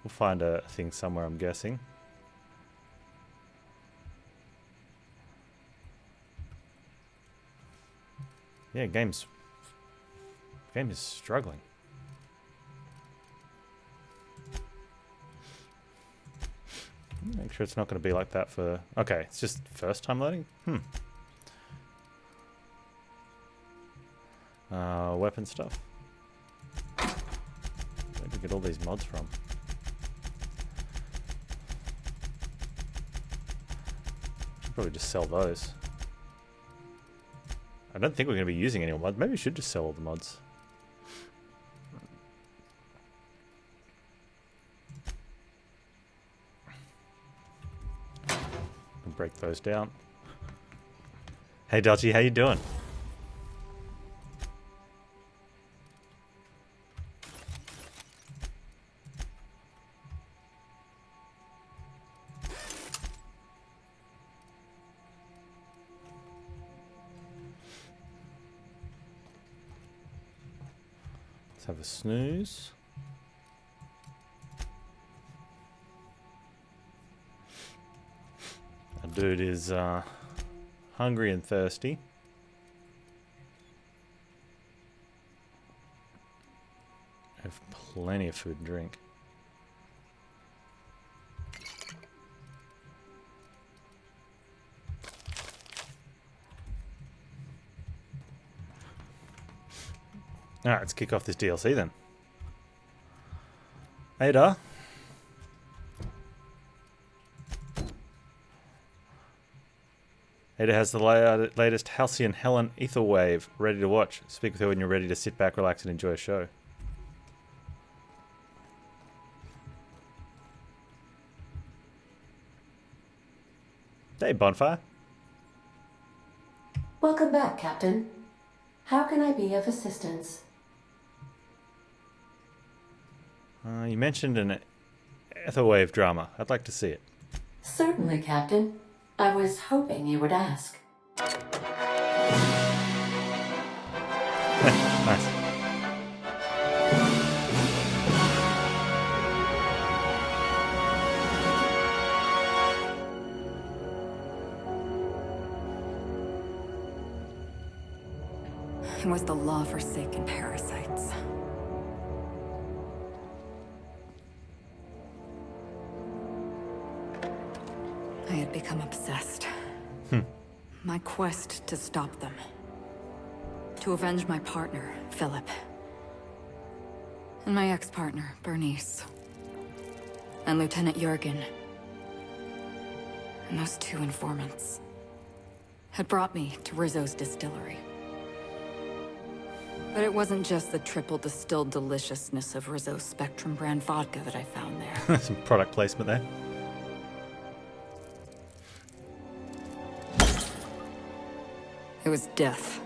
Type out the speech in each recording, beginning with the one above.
We'll find a thing somewhere, I'm guessing. Yeah, game is struggling. Make sure it's not going to be like that for... Okay, it's just first time loading? Weapon stuff. Where did we get all these mods from? Should probably just sell those. I don't think we're going to be using any more mods. Maybe we should just sell all the mods. Break those down. Hey Dodgy, how you doing? Let's have a snooze. Dude is hungry and thirsty. I have plenty of food and drink. Alright, let's kick off this DLC then. Ada. Ada has the latest Halcyon Helen Ether Wave ready to watch. Speak with her when you're ready to sit back, relax, and enjoy a show. Hey, Bonfire. Welcome back, Captain. How can I be of assistance? You mentioned an Etherwave drama. I'd like to see it. Certainly, Captain. I was hoping you would ask. Nice. It was the law-forsaken parasites. I had become obsessed. My quest to stop them. To avenge my partner, Philip. And my ex-partner, Bernice. And Lieutenant Jurgen. And those two informants had brought me to Rizzo's distillery. But it wasn't just the triple distilled deliciousness of Rizzo's Spectrum brand vodka that I found there. Some product placement there. It was death.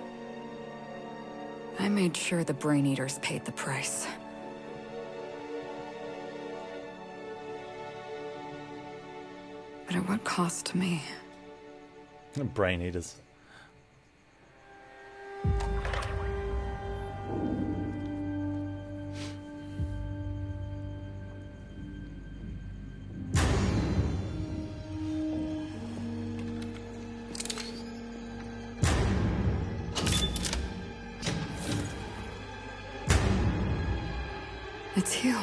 I made sure the Brain Eaters paid the price. But at what cost to me? Brain Eaters. It's you.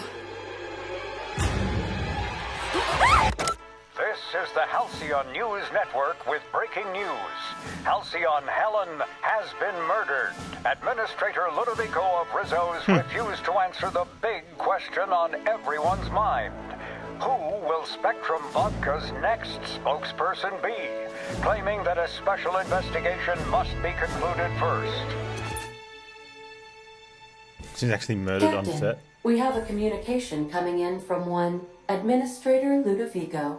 This is the Halcyon News Network with breaking news. Halcyon Helen has been murdered. Administrator Ludovico of Rizzo's refused to answer the big question on everyone's mind. Who will Spectrum Vodka's next spokesperson be? Claiming that a special investigation must be concluded first. She's actually murdered on set. We have a communication coming in from one Administrator Ludovico.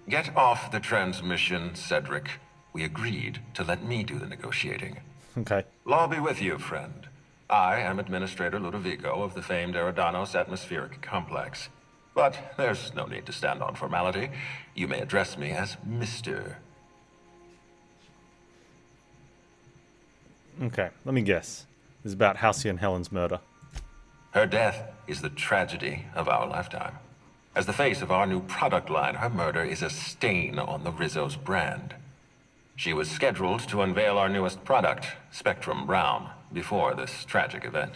Get off the transmission, Cedric. We agreed to let me do the negotiating. Okay. Law be with you, friend. I am Administrator Ludovico of the famed Eridanos Atmospheric Complex. But there's no need to stand on formality. You may address me as Mr. Okay, let me guess. This is about Halcyon Helen's murder. Her death is the tragedy of our lifetime. As the face of our new product line, her murder is a stain on the Rizzo's brand. She was scheduled to unveil our newest product, Spectrum Brown, before this tragic event.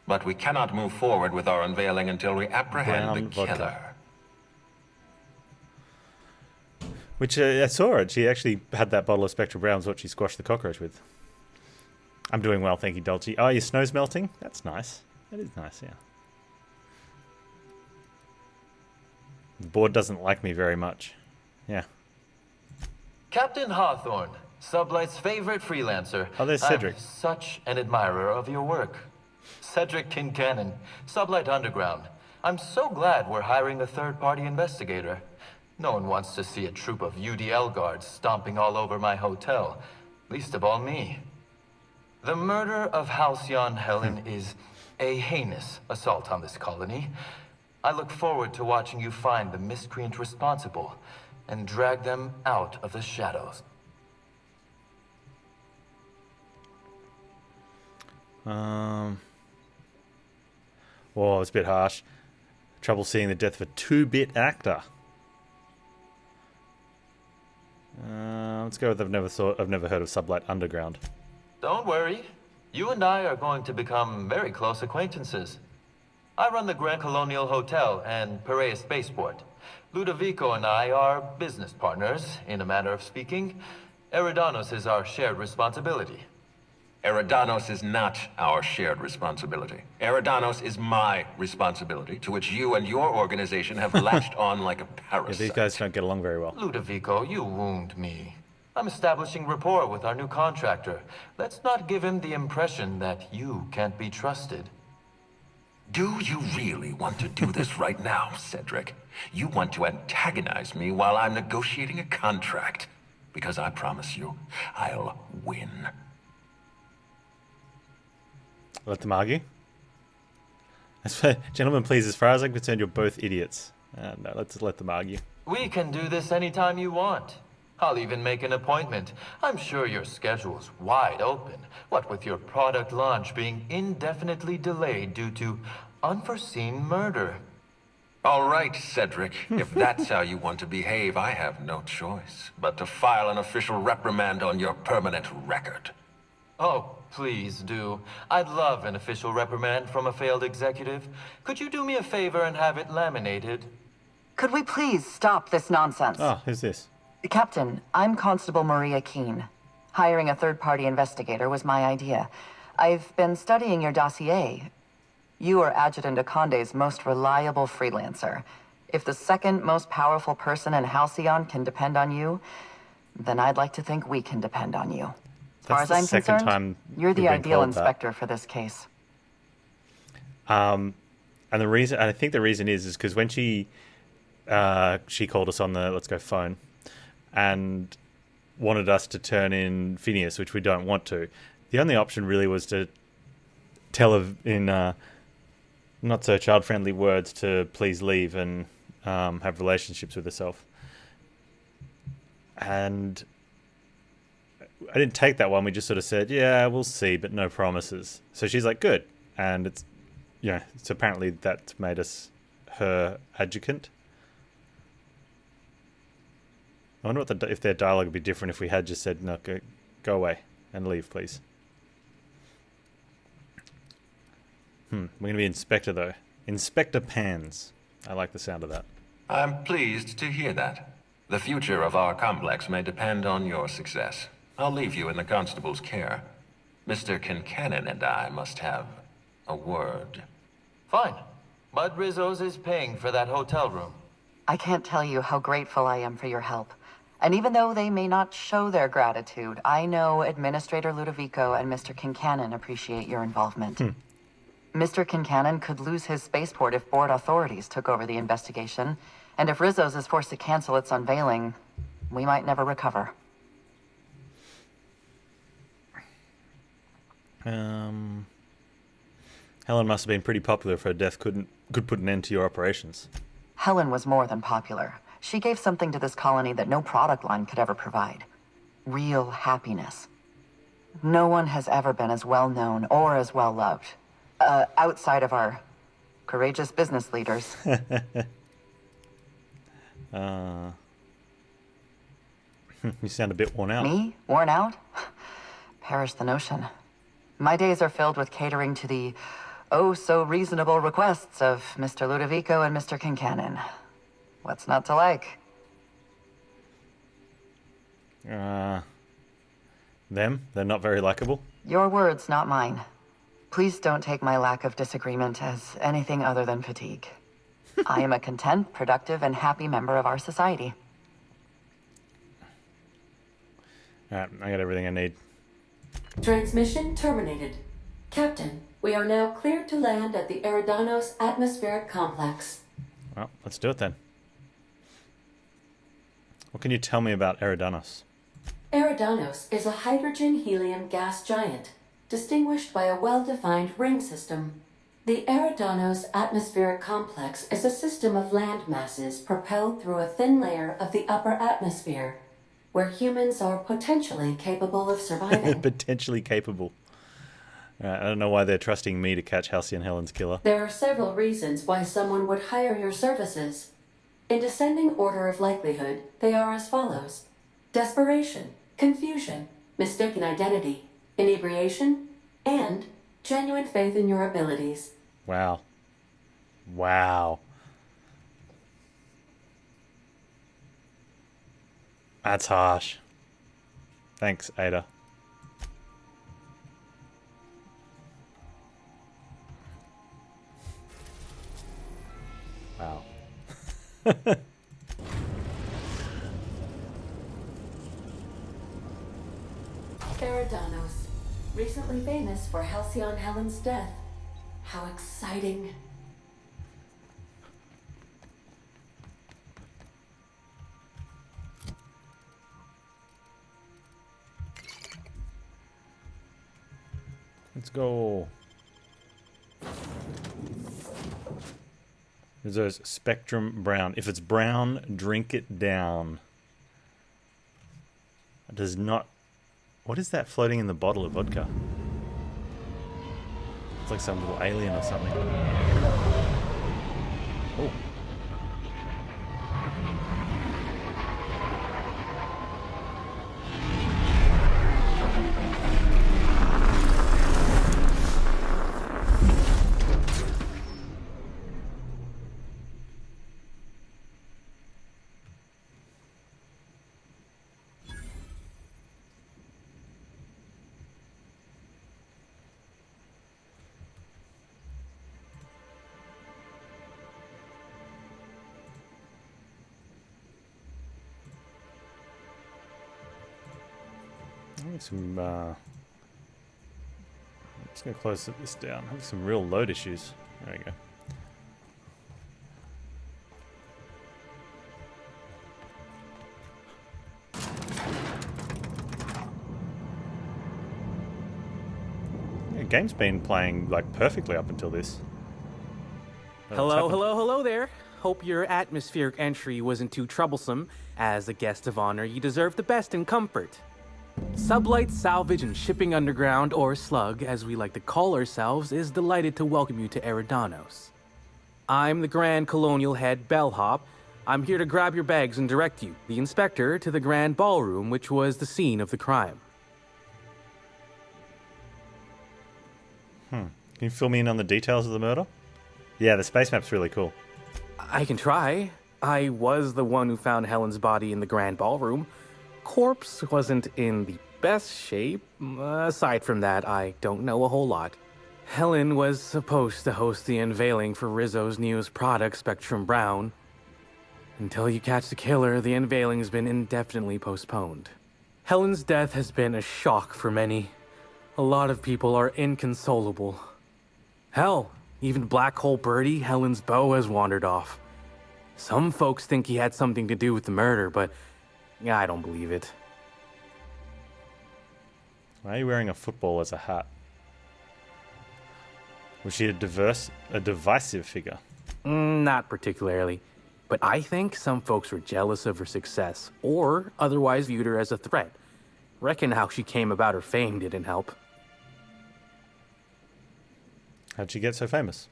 But we cannot move forward with our unveiling until we apprehend the Brown killer. vodka. Which I saw it. She actually had that bottle of Spectrum Brown's what she squashed the cockroach with. I'm doing well, thank you, Dolce. Oh, your snow's melting? That's nice. That is nice, yeah. The board doesn't like me very much. Yeah. Captain Hawthorne, Sublight's favorite freelancer. Oh, there's Cedric. I'm such an admirer of your work. Cedric Kincannon, Sublight Underground. I'm so glad we're hiring a third-party investigator. No one wants to see a troop of UDL guards stomping all over my hotel, least of all me. The murder of Halcyon Helen is a heinous assault on this colony. I look forward to watching you find the miscreant responsible and drag them out of the shadows. Whoa, it's a bit harsh. Trouble seeing the death of a 2-bit actor. Let's go with I've never heard of Sublight Underground. Don't worry. You and I are going to become very close acquaintances. I run the Grand Colonial Hotel and Piraeus Spaceport. Ludovico and I are business partners, in a manner of speaking. Eridanos is our shared responsibility. Eridanos is not our shared responsibility. Eridanos is my responsibility, to which you and your organization have latched on like a Yeah, parasite. these guys don't get along very well. Ludovico, you wound me. I'm establishing rapport with our new contractor. Let's not give him the impression that you can't be trusted. Do you really want to do this right now, Cedric? You want to antagonize me while I'm negotiating a contract. Because I promise you, I'll win. Let them argue. Gentlemen, please, as far as I'm concerned, you're both idiots. No, let's let them argue. We can do this anytime you want. I'll even make an appointment. I'm sure your schedule's wide open. What with your product launch being indefinitely delayed due to unforeseen murder. All right, Cedric. If that's how you want to behave, I have no choice but to file an official reprimand on your permanent record. Oh, please do. I'd love an official reprimand from a failed executive. Could you do me a favor and have it laminated? Could we please stop this nonsense? Oh, who's this? Captain, I'm Constable Maria Keene. Hiring a third-party investigator was my idea. I've been studying your dossier. You are Adjutant Akonde's most reliable freelancer. If the second most powerful person in Halcyon can depend on you, then I'd like to think we can depend on you. As far as I'm concerned, you're the ideal inspector for this case. And the reason, I think the reason is because when she called us on the Let's Go phone and wanted us to turn in Phineas, which we don't want to. The only option really was to tell her in not so child-friendly words to please leave and have relationships with herself. And I didn't take that one. We just sort of said, yeah, we'll see, but no promises. So she's like, good. And it's, so apparently that's made us her adjudant. I wonder if their dialogue would be different if we had just said, no, go away and leave, please. We're going to be Inspector, though. Inspector Panz. I like the sound of that. I'm pleased to hear that. The future of our complex may depend on your success. I'll leave you in the constable's care. Mr. Kincannon and I must have a word. Fine. Bud Rizzo's is paying for that hotel room. I can't tell you how grateful I am for your help. And even though they may not show their gratitude, I know Administrator Ludovico and Mr. Kincannon appreciate your involvement. Mr. Kincannon could lose his spaceport if board authorities took over the investigation. And if Rizzo's is forced to cancel its unveiling, we might never recover. Helen must have been pretty popular if her death could put an end to your operations. Helen was more than popular. She gave something to this colony that no product line could ever provide. Real happiness. No one has ever been as well known or as well loved. Outside of our courageous business leaders. You sound a bit worn out. Me? Worn out? Perish the notion. My days are filled with catering to the oh-so-reasonable requests of Mr. Ludovico and Mr. Kincannon. What's not to like? Them? They're not very likable? Your words, not mine. Please don't take my lack of disagreement as anything other than fatigue. I am a content, productive, and happy member of our society. Alright, I got everything I need. Transmission terminated. Captain, we are now cleared to land at the Eridanos atmospheric complex. Well, let's do it then. What can you tell me about Eridanos? Eridanos is a hydrogen-helium gas giant, distinguished by a well-defined ring system. The Eridanos atmospheric complex is a system of land masses propelled through a thin layer of the upper atmosphere, where humans are potentially capable of surviving. Potentially capable. I don't know why they're trusting me to catch Halcyon Helen's killer. There are several reasons why someone would hire your services. In descending order of likelihood, they are as follows: desperation, confusion, mistaken identity, inebriation, and genuine faith in your abilities. Wow. Wow. That's harsh. Thanks, Ada. Wow. Eridanos, recently famous for Halcyon Helen's death. How exciting. Let's go. There's Spectrum Brown. If it's brown, drink it down. It does not... What is that floating in the bottle of vodka? It's like some little alien or something. Oh. Some, I'm just going to close this down. Having some real load issues. There we go. Yeah, game's been playing like perfectly up until this. Hello there. Hope your atmospheric entry wasn't too troublesome. As a guest of honor, you deserve the best in comfort. Sublight Salvage and Shipping Underground, or Slug, as we like to call ourselves, is delighted to welcome you to Eridanos. I'm the Grand Colonial Head Bellhop. I'm here to grab your bags and direct you, the Inspector, to the Grand Ballroom, which was the scene of the crime. Can you fill me in on the details of the murder? Yeah, the space map's really cool. I can try. I was the one who found Helen's body in the Grand Ballroom. Corpse wasn't in the best shape. Aside from that, I don't know a whole lot. Helen was supposed to host the unveiling for Rizzo's newest product, Spectrum Brown. Until you catch the killer, the unveiling's been indefinitely postponed. Helen's death has been a shock for many. A lot of people are inconsolable. Hell, even Black Hole Birdie, Helen's beau, has wandered off. Some folks think he had something to do with the murder, but I don't believe it. Why are you wearing a football as a hat? Was she a divisive figure? Not particularly. But I think some folks were jealous of her success, or otherwise viewed her as a threat. Reckon how she came about her fame didn't help. How'd she get so famous?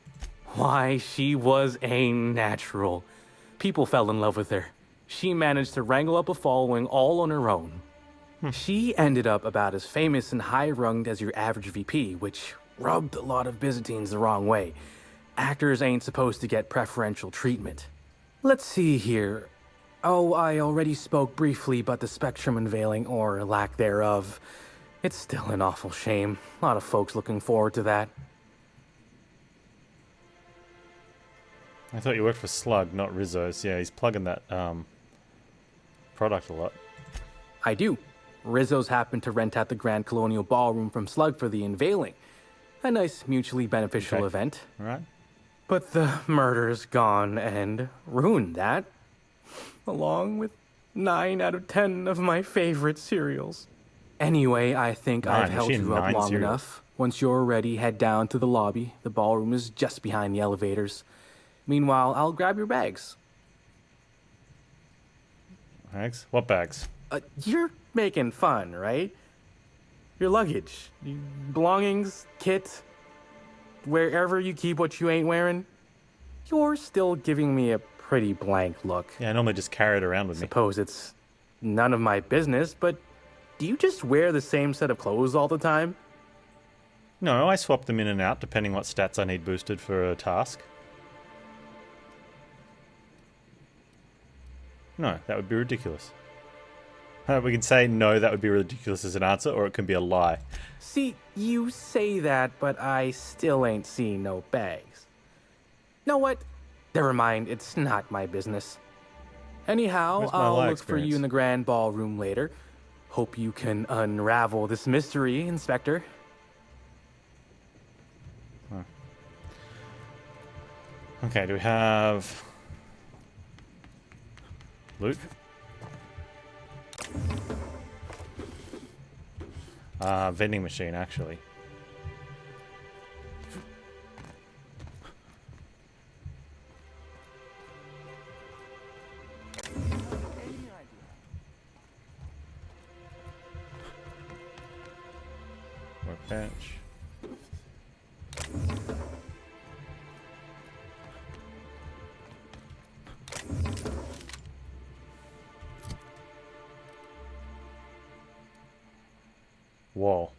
Why, she was a natural. People fell in love with her. She managed to wrangle up a following all on her own. She ended up about as famous and high-runged as your average VP, which rubbed a lot of Byzantines the wrong way. Actors ain't supposed to get preferential treatment. Let's see here. Oh, I already spoke briefly about the spectrum unveiling, or lack thereof. It's still an awful shame. A lot of folks looking forward to that. I thought you worked for Slug, not Rizzo's. Yeah, he's plugging that product a lot. I do. Rizzo's happened to rent out the Grand Colonial Ballroom from Slug for the unveiling. A nice mutually beneficial event. All right. But the murder's gone and ruined that. Along with 9 out of 10 of my favorite cereals. Anyway, I think I've held you up long enough. Once you're ready, head down to the lobby. The ballroom is just behind the elevators. Meanwhile, I'll grab your bags. Bags? What bags? You're making fun, right? Your luggage, belongings, kit, wherever you keep what you ain't wearing. You're still giving me a pretty blank look. Yeah, I normally just carry it around with me. Suppose it's none of my business, but do you just wear the same set of clothes all the time? No, I swap them in and out depending what stats I need boosted for a task. No, that would be ridiculous. We can say no, that would be ridiculous as an answer, or it can be a lie. See, you say that, but I still ain't seen no bags. Know what? Never mind, it's not my business. Anyhow, I'll look for you in the grand ballroom later. Hope you can unravel this mystery, Inspector. Huh. Okay, do we have loot? Vending machine, actually. Workbench. Whoa.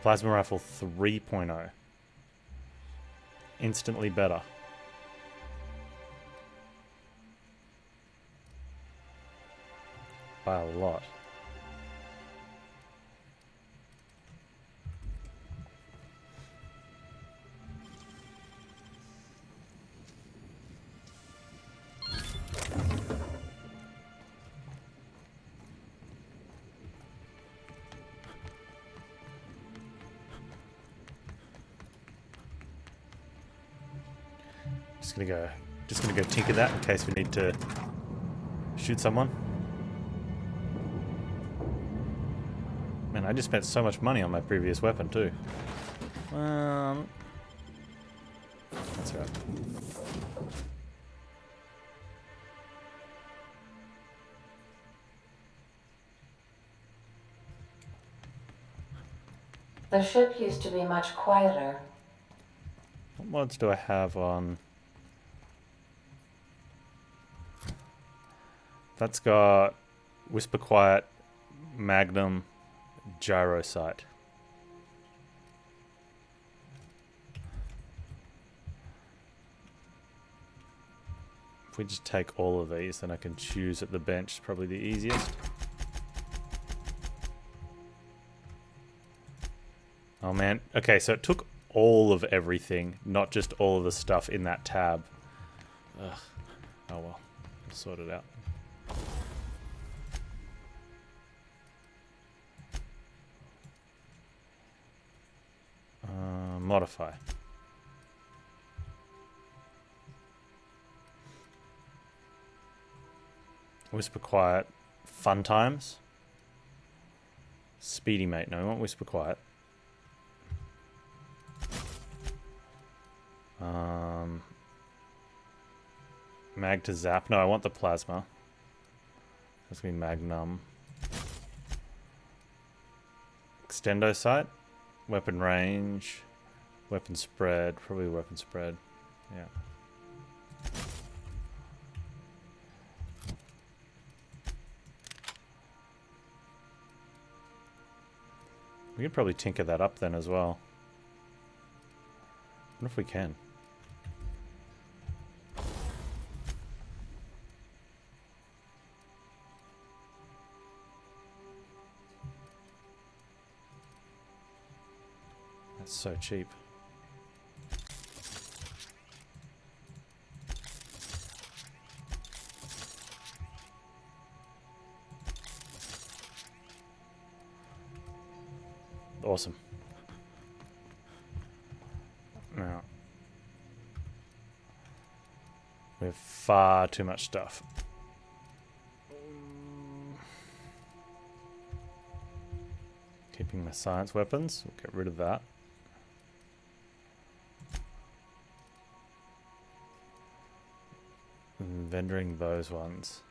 Plasma rifle 3.0. Instantly better. By a lot. Just gonna go tinker that in case we need to shoot someone. Man, I just spent so much money on my previous weapon too. That's right. The ship used to be much quieter. What mods do I have on? That's got Whisper Quiet, Magnum, Gyro Sight. If we just take all of these, then I can choose at the bench. Probably the easiest. Oh man. Okay, so it took all of everything, not just all of the stuff in that tab. Ugh. Oh well. We'll sort it out. Modify. Whisper Quiet. Fun Times. Speedy Mate. No, we want Whisper Quiet. Mag to Zap. No, I want the Plasma. That's gonna be Magnum. Extendo Sight. Weapon range. Weapon spread. Probably weapon spread. Yeah. We could probably tinker that up then as well. I wonder if we can. That's so cheap. Awesome. Now, we have far too much stuff. Keeping my science weapons. We'll get rid of that. And vendoring those ones.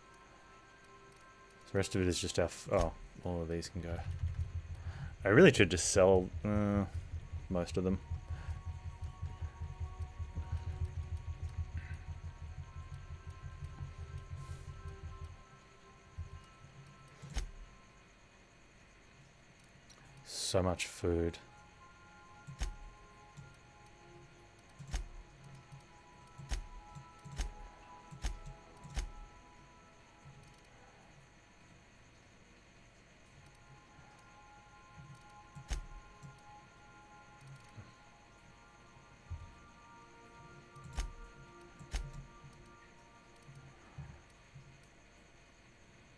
The rest of it is just our... oh, all of these can go. I really should just sell most of them. So much food.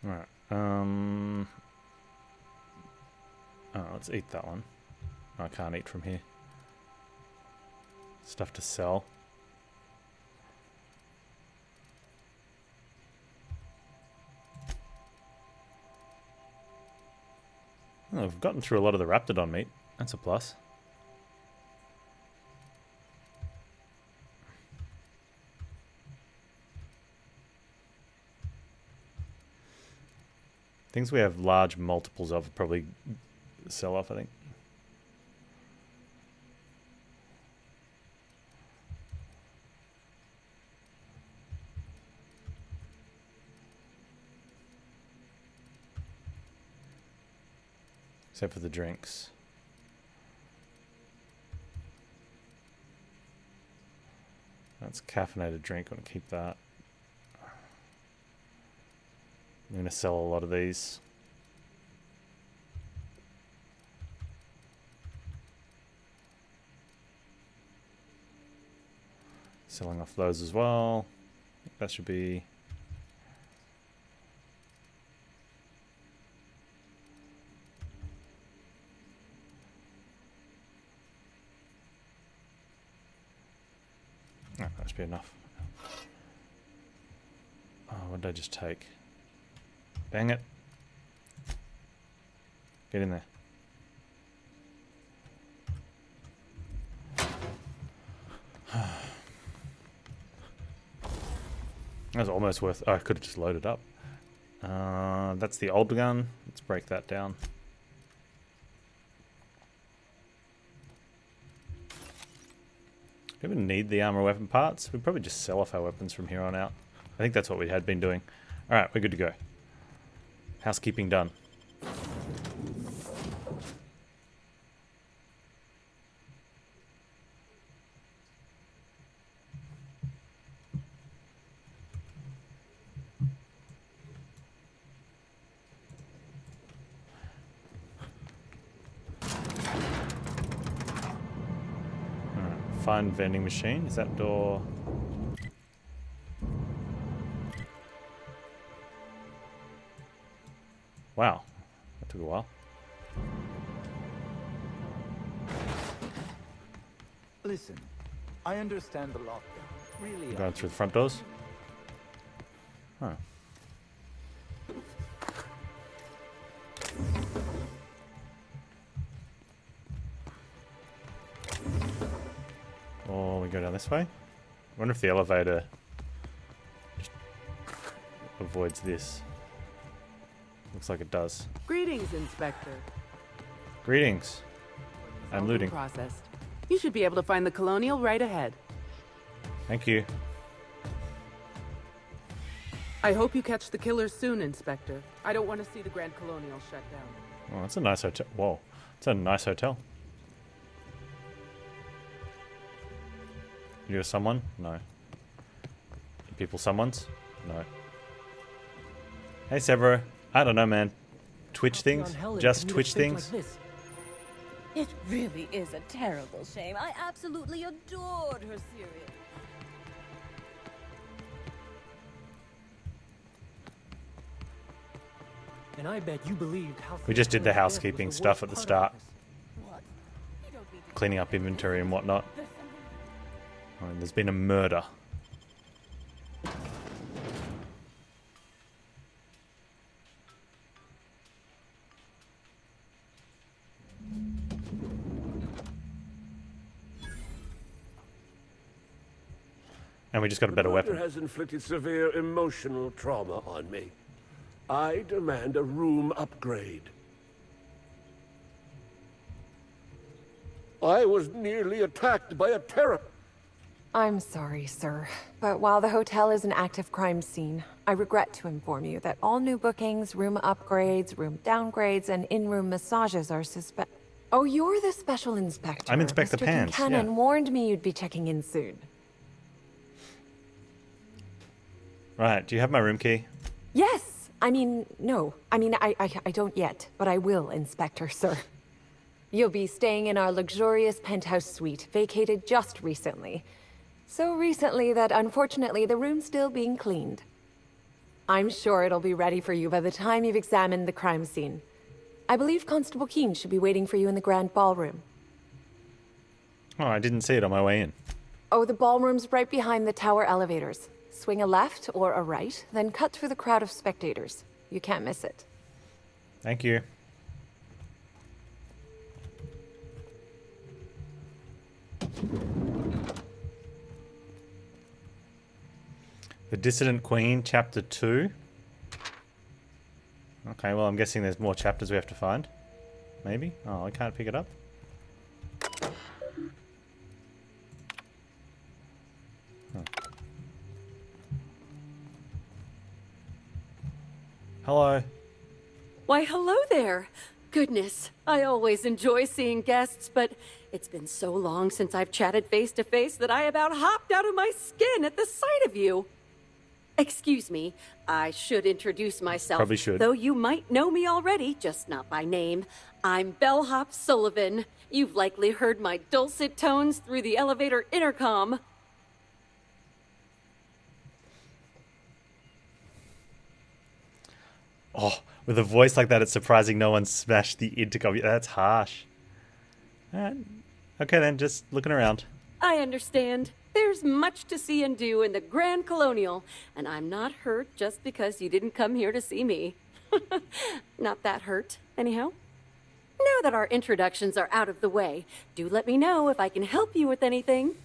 Right. Oh, let's eat that one. Oh, I can't eat from here. Stuff to sell. Oh, I've gotten through a lot of the Raptidon meat. That's a plus. Things we have large multiples of probably sell off, I think. Except for the drinks. That's caffeinated drink. I'm going to keep that. I'm going to sell a lot of these. Selling off those as well. That should be... oh, that should be enough. Oh, what did I just take? Dang it. Get in there. That was almost worth... oh, I could have just loaded up. That's the old gun. Let's break that down. Do we even need the armor weapon parts? We'd probably just sell off our weapons from here on out. I think that's what we had been doing. Alright, we're good to go. Housekeeping done. Find vending machine. Is that door... wow. That took a while. Listen, I understand the lockdown. Really. Going through the front doors? Huh. Or we go down this way? I wonder if the elevator just avoids this. Looks like it does. Greetings, Inspector. Greetings. I'm looting. Processed. You should be able to find the Colonial right ahead. Thank you. I hope you catch the killers soon, Inspector. I don't want to see the Grand Colonial shut down. Oh, that's a nice hotel. Whoa. It's a nice hotel. You're someone? No. People someone's? No. Hey, Severo. I don't know, man. Twitch things? Just Twitch things? It really is a terrible shame. I absolutely adored her series. And I bet you believed how We just did the housekeeping stuff at the start. Cleaning up inventory and whatnot. Oh, and there's been a murder. And we just got a better weapon. The murder has inflicted severe emotional trauma on me. I demand a room upgrade. I was nearly attacked by a terror. I'm sorry, sir, but while the hotel is an active crime scene, I regret to inform you that all new bookings, room upgrades, room downgrades, and in-room massages are suspect. Oh, you're the special inspector. I'm Inspector Mr. Panz, Kincannon yeah. warned me you'd be checking in soon. Right, do you have my room key? Yes! I mean, no. I mean, I don't yet, but I will, Inspector, sir. You'll be staying in our luxurious penthouse suite, vacated just recently. So recently that, unfortunately, the room's still being cleaned. I'm sure it'll be ready for you by the time you've examined the crime scene. I believe Constable Keene should be waiting for you in the grand ballroom. Oh, I didn't see it on my way in. Oh, the ballroom's right behind the tower elevators. Swing a left or a right, then cut through the crowd of spectators. You can't miss it. Thank you. The Dissident Queen, Chapter 2. Okay, well, I'm guessing there's more chapters we have to find. Maybe? Oh, I can't pick it up. Huh. Hello. Why, hello there. Goodness, I always enjoy seeing guests, but it's been so long since I've chatted face to face that I about hopped out of my skin at the sight of you. Excuse me, I should introduce myself. Probably should. Though you might know me already, just not by name. I'm Bellhop Sullivan. You've likely heard my dulcet tones through the elevator intercom. Oh, with a voice like that, it's surprising no one smashed the intercom. That's harsh. Okay then, just looking around. I understand. There's much to see and do in the Grand Colonial, and I'm not hurt just because you didn't come here to see me. Not that hurt, anyhow. Now that our introductions are out of the way, do let me know if I can help you with anything.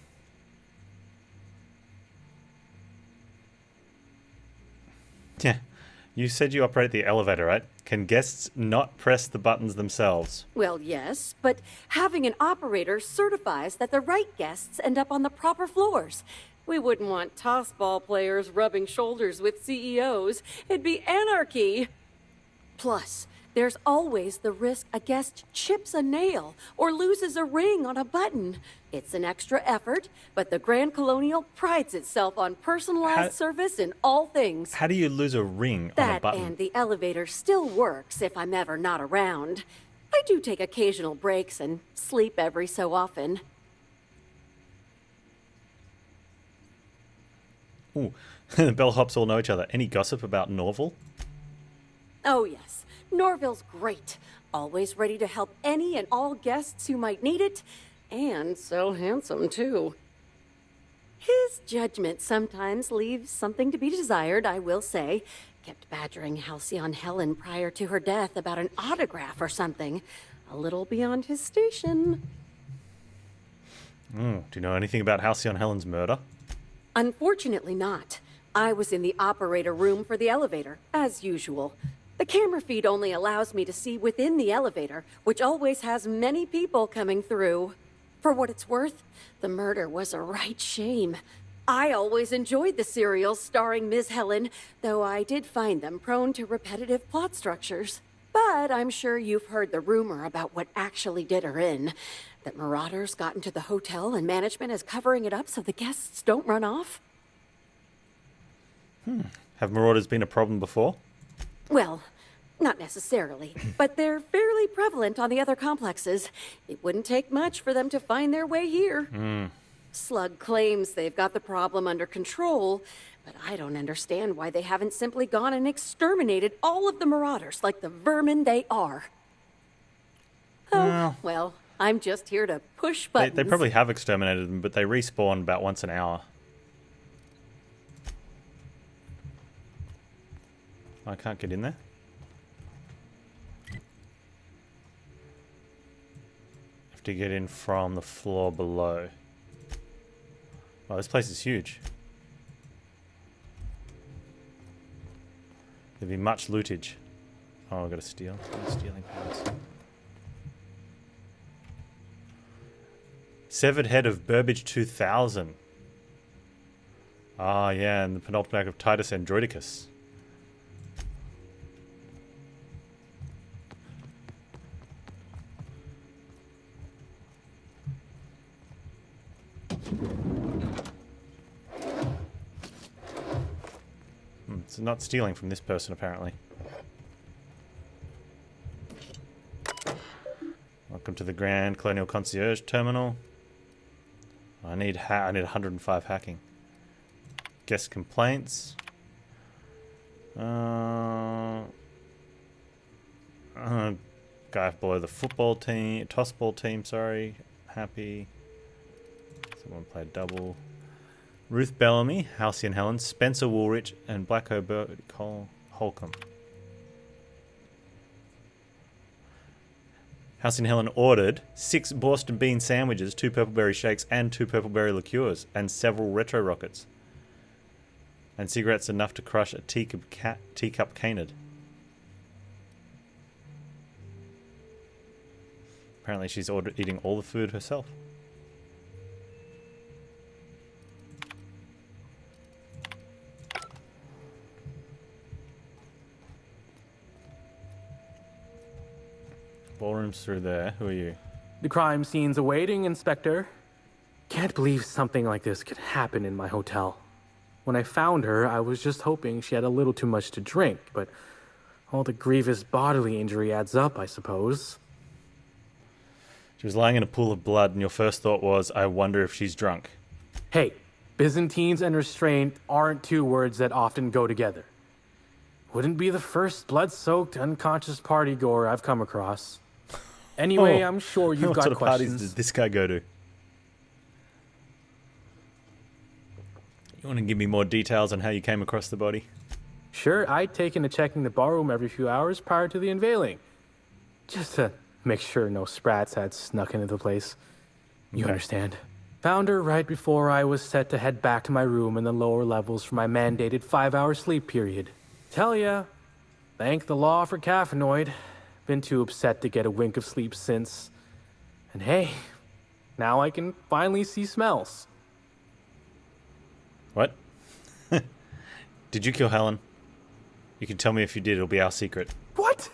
Yeah. You said you operate the elevator, right? Can guests not press the buttons themselves? Well, yes, but having an operator certifies that the right guests end up on the proper floors. We wouldn't want tossball players rubbing shoulders with CEOs. It'd be anarchy. Plus, there's always the risk a guest chips a nail or loses a ring on a button. It's an extra effort, but the Grand Colonial prides itself on personalized service in all things. How do you lose a ring on a button? That and the elevator still works if I'm ever not around. I do take occasional breaks and sleep every so often. Ooh, the bellhops all know each other. Any gossip about Norval? Oh yes, Norville's great. Always ready to help any and all guests who might need it. And so handsome, too. His judgment sometimes leaves something to be desired, I will say. Kept badgering Halcyon Helen prior to her death about an autograph or something. A little beyond his station. Do you know anything about Halcyon Helen's murder? Unfortunately not. I was in the operator room for the elevator, as usual. The camera feed only allows me to see within the elevator, which always has many people coming through. For what it's worth, the murder was a right shame. I always enjoyed the serials starring Ms. Helen, though I did find them prone to repetitive plot structures. But I'm sure you've heard the rumor about what actually did her in. That marauders got into the hotel and management is covering it up so the guests don't run off. Have marauders been a problem before? Well, not necessarily, but they're fairly prevalent on the other complexes. It wouldn't take much for them to find their way here. Slug claims they've got the problem under control, but I don't understand why they haven't simply gone and exterminated all of the marauders like the vermin they are. Oh, well, I'm just here to push buttons. They probably have exterminated them, but they respawn about once an hour. I can't get in there. Have to get in from the floor below. Wow, this place is huge. There'd be much lootage. Oh, I've got to steal. Stealing powers. Severed head of Burbage 2000. Ah, yeah, and the penultimate of Titus Androidicus. It's not stealing from this person, apparently. Welcome to the Grand Colonial Concierge Terminal. I need 105 hacking. Guest complaints. Guy below the football team, tossball team. Sorry, happy. Someone played double. Ruth Bellamy, Halcyon Helen, Spencer Woolrich, and Blacko Holcomb. Halcyon Helen ordered 6 Boston bean sandwiches, 2 purpleberry shakes, and 2 purpleberry liqueurs, and several retro rockets. And cigarettes enough to crush a teacup canid. Apparently she's eating all the food herself. Ballroom's through there. Who are you? The crime scene's awaiting, Inspector. Can't believe something like this could happen in my hotel. When I found her, I was just hoping she had a little too much to drink, but all the grievous bodily injury adds up, I suppose. She was lying in a pool of blood, and your first thought was, I wonder if she's drunk. Hey, Byzantines and restraint aren't 2 words that often go together. Wouldn't be the first blood-soaked, unconscious party-goer I've come across. Anyway, I'm sure you've got questions. What sort of parties did this guy go to? You want to give me more details on how you came across the body? Sure, I'd taken to checking the ballroom every few hours prior to the unveiling. Just to make sure no sprats had snuck into the place. You understand. Found her right before I was set to head back to my room in the lower levels for my mandated 5-hour sleep period. Tell ya, thank the law for caffeinoid. Been too upset to get a wink of sleep since. And hey, now I can finally see smells. What? Did you kill Helen? You can tell me if you did, it'll be our secret. What?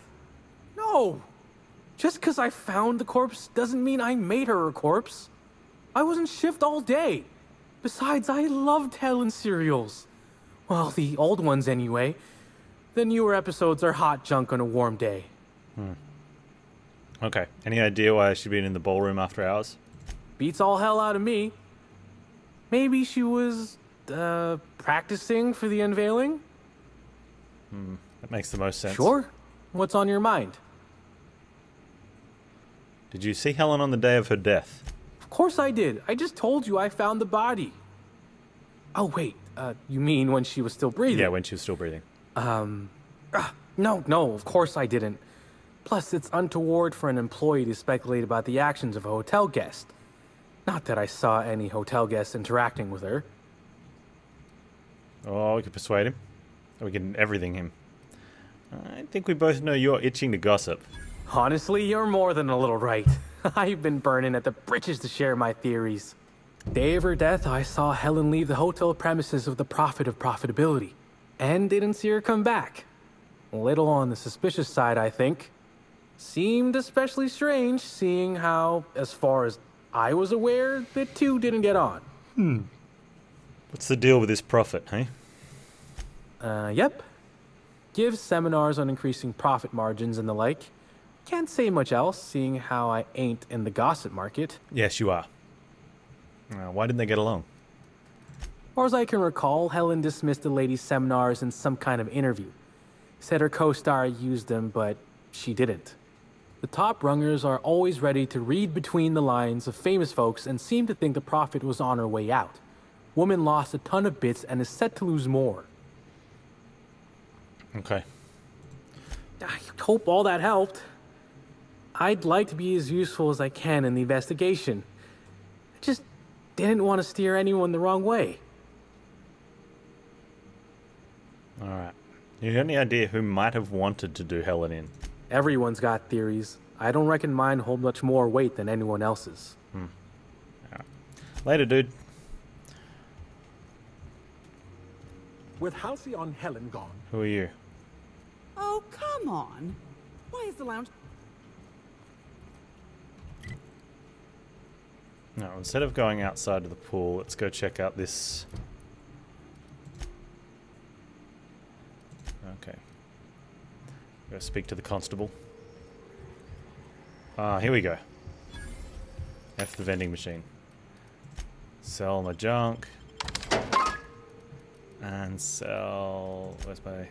No! Just because I found the corpse doesn't mean I made her a corpse. I was in shift all day. Besides, I loved Helen serials. Well, the old ones anyway. The newer episodes are hot junk on a warm day. Okay. Any idea why she'd been in the ballroom after hours? Beats all hell out of me. Maybe she was, practicing for the unveiling? That makes the most sense. Sure. What's on your mind? Did you see Helen on the day of her death? Of course I did. I just told you I found the body. Oh, wait. You mean when she was still breathing? Yeah, when she was still breathing. No, of course I didn't. Plus, it's untoward for an employee to speculate about the actions of a hotel guest. Not that I saw any hotel guests interacting with her. Oh, we could persuade him. We can everything him. I think we both know you're itching to gossip. Honestly, you're more than a little right. I've been burning at the britches to share my theories. Day of her death, I saw Helen leave the hotel premises with the profit of profitability. And didn't see her come back. A little on the suspicious side, I think. Seemed especially strange, seeing how, as far as I was aware, the two didn't get on. What's the deal with this prophet, hey? Yep. Gives seminars on increasing profit margins and the like. Can't say much else, seeing how I ain't in the gossip market. Yes, you are. Why didn't they get along? Or as I can recall, Helen dismissed the lady's seminars in some kind of interview. Said her co-star used them, but she didn't. The top rungers are always ready to read between the lines of famous folks and seem to think the prophet was on her way out. Woman lost a ton of bits and is set to lose more. Okay. I hope all that helped. I'd like to be as useful as I can in the investigation. I just didn't want to steer anyone the wrong way. Alright. You got any idea who might have wanted to do Helen in? Everyone's got theories. I don't reckon mine hold much more weight than anyone else's. Alright. Later, dude. With Halcyon Helen gone. Who are you? Oh, come on. Why is the lounge... No, instead of going outside of the pool, let's go check out this. Okay. Go speak to the constable. Here we go. F the vending machine. Sell my junk. And sell... Where's my...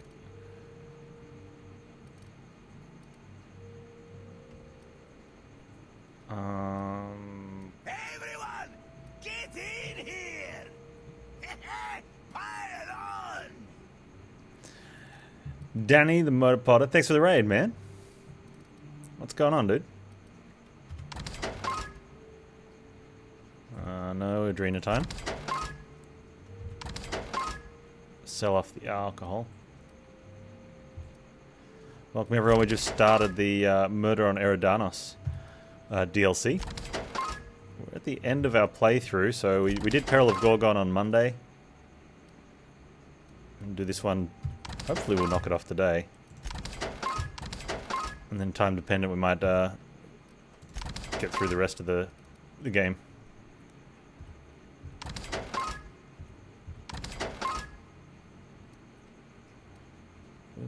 Everyone, get in here! Pile on! Danny the Motor Potter, thanks for the raid, man. What's going on, dude? No Adrena time. Sell off the alcohol. Welcome everyone, we just started the Murder on Eridanos DLC. We're at the end of our playthrough, so we did Peril of Gorgon on Monday. And do this one, hopefully we'll knock it off today. And then time dependent we might get through the rest of the game.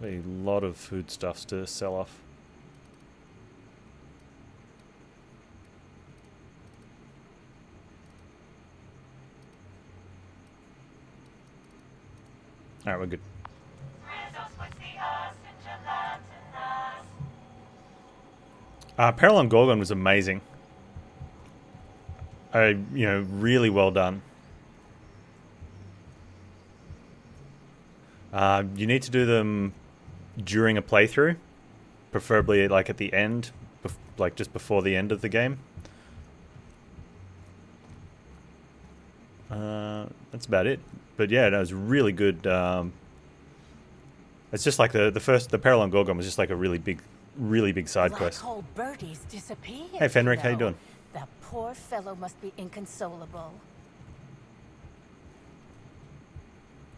We have a lot of foodstuffs to sell off. Alright, we're good. Peril on Gorgon was amazing. Really well done. You need to do them during a playthrough, preferably like at the end, like just before the end of the game. That's about it. But yeah, that was really good. It's just like the Peril on Gorgon was just like a really big side quest. Black hole birdies disappeared. Hey Fenric, how you doing? That poor fellow must be inconsolable.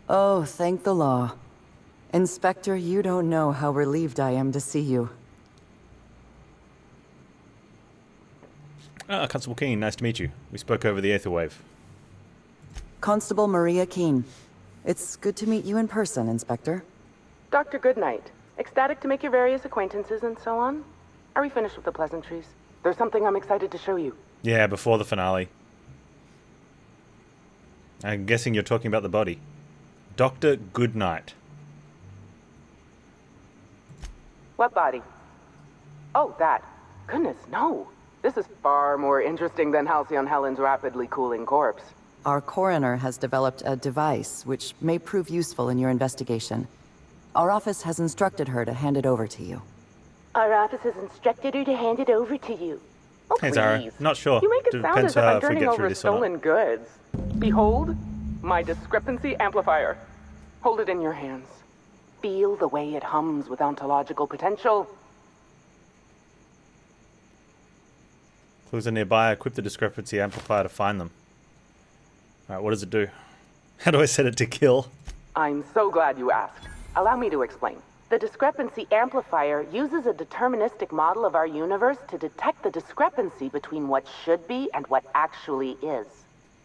Oh, thank the law. Inspector, you don't know how relieved I am to see you. Constable Keene, nice to meet you. We spoke over the Aetherwave. Constable Maria Keene. It's good to meet you in person, Inspector. Dr. Goodnight. Ecstatic to make your various acquaintances and so on. Are we finished with the pleasantries? There's something I'm excited to show you. Yeah, before the finale. I'm guessing you're talking about the body. Dr. Goodnight. What body? Oh, that. Goodness, no. This is far more interesting than Halcyon Helen's rapidly cooling corpse. Our coroner has developed a device which may prove useful in your investigation. Our office has instructed her to hand it over to you. Our office has instructed her to hand it over to you. Oh, hey, please. Zara. Not sure. You make it sound Depends as if I'm if we turning get over through this or not. stolen goods. Behold, my discrepancy amplifier. Hold it in your hands. Feel the way it hums with ontological potential. Clues are nearby. Equip the discrepancy amplifier to find them. Alright, what does it do? How do I set it to kill? I'm so glad you asked. Allow me to explain. The discrepancy amplifier uses a deterministic model of our universe to detect the discrepancy between what should be and what actually is.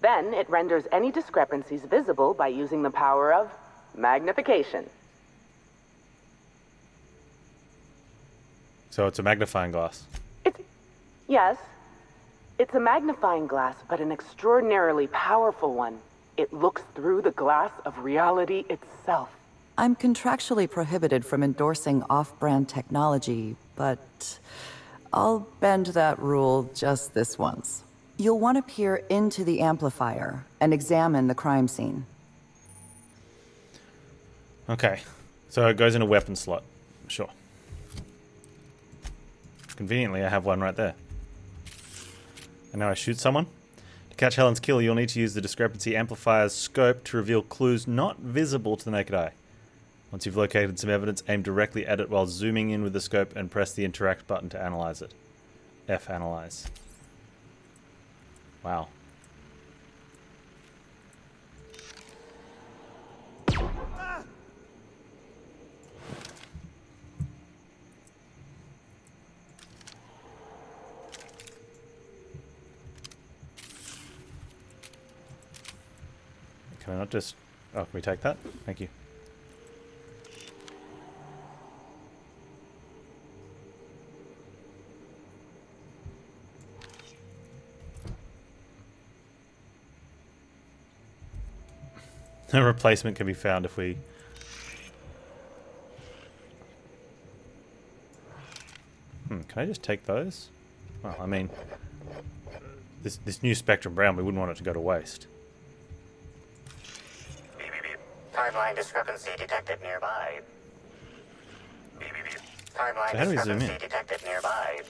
Then it renders any discrepancies visible by using the power of magnification. So it's a magnifying glass. Yes, it's a magnifying glass, but an extraordinarily powerful one. It looks through the glass of reality itself. I'm contractually prohibited from endorsing off-brand technology, but I'll bend that rule just this once. You'll want to peer into the amplifier and examine the crime scene. Okay, so it goes in a weapon slot. Sure. Conveniently, I have one right there. And now I shoot someone. To catch Helen's kill, you'll need to use the discrepancy amplifier's scope to reveal clues not visible to the naked eye. Once you've located some evidence, aim directly at it while zooming in with the scope and press the interact button to analyze it. F analyze. Wow. Can I not just... Oh, can we take that? Thank you. A replacement can be found if we... can I just take those? Well, I mean... This new Spectrum Brown, we wouldn't want it to go to waste. Timeline discrepancy detected nearby. Timeline So how do we zoom discrepancy in? detected nearby.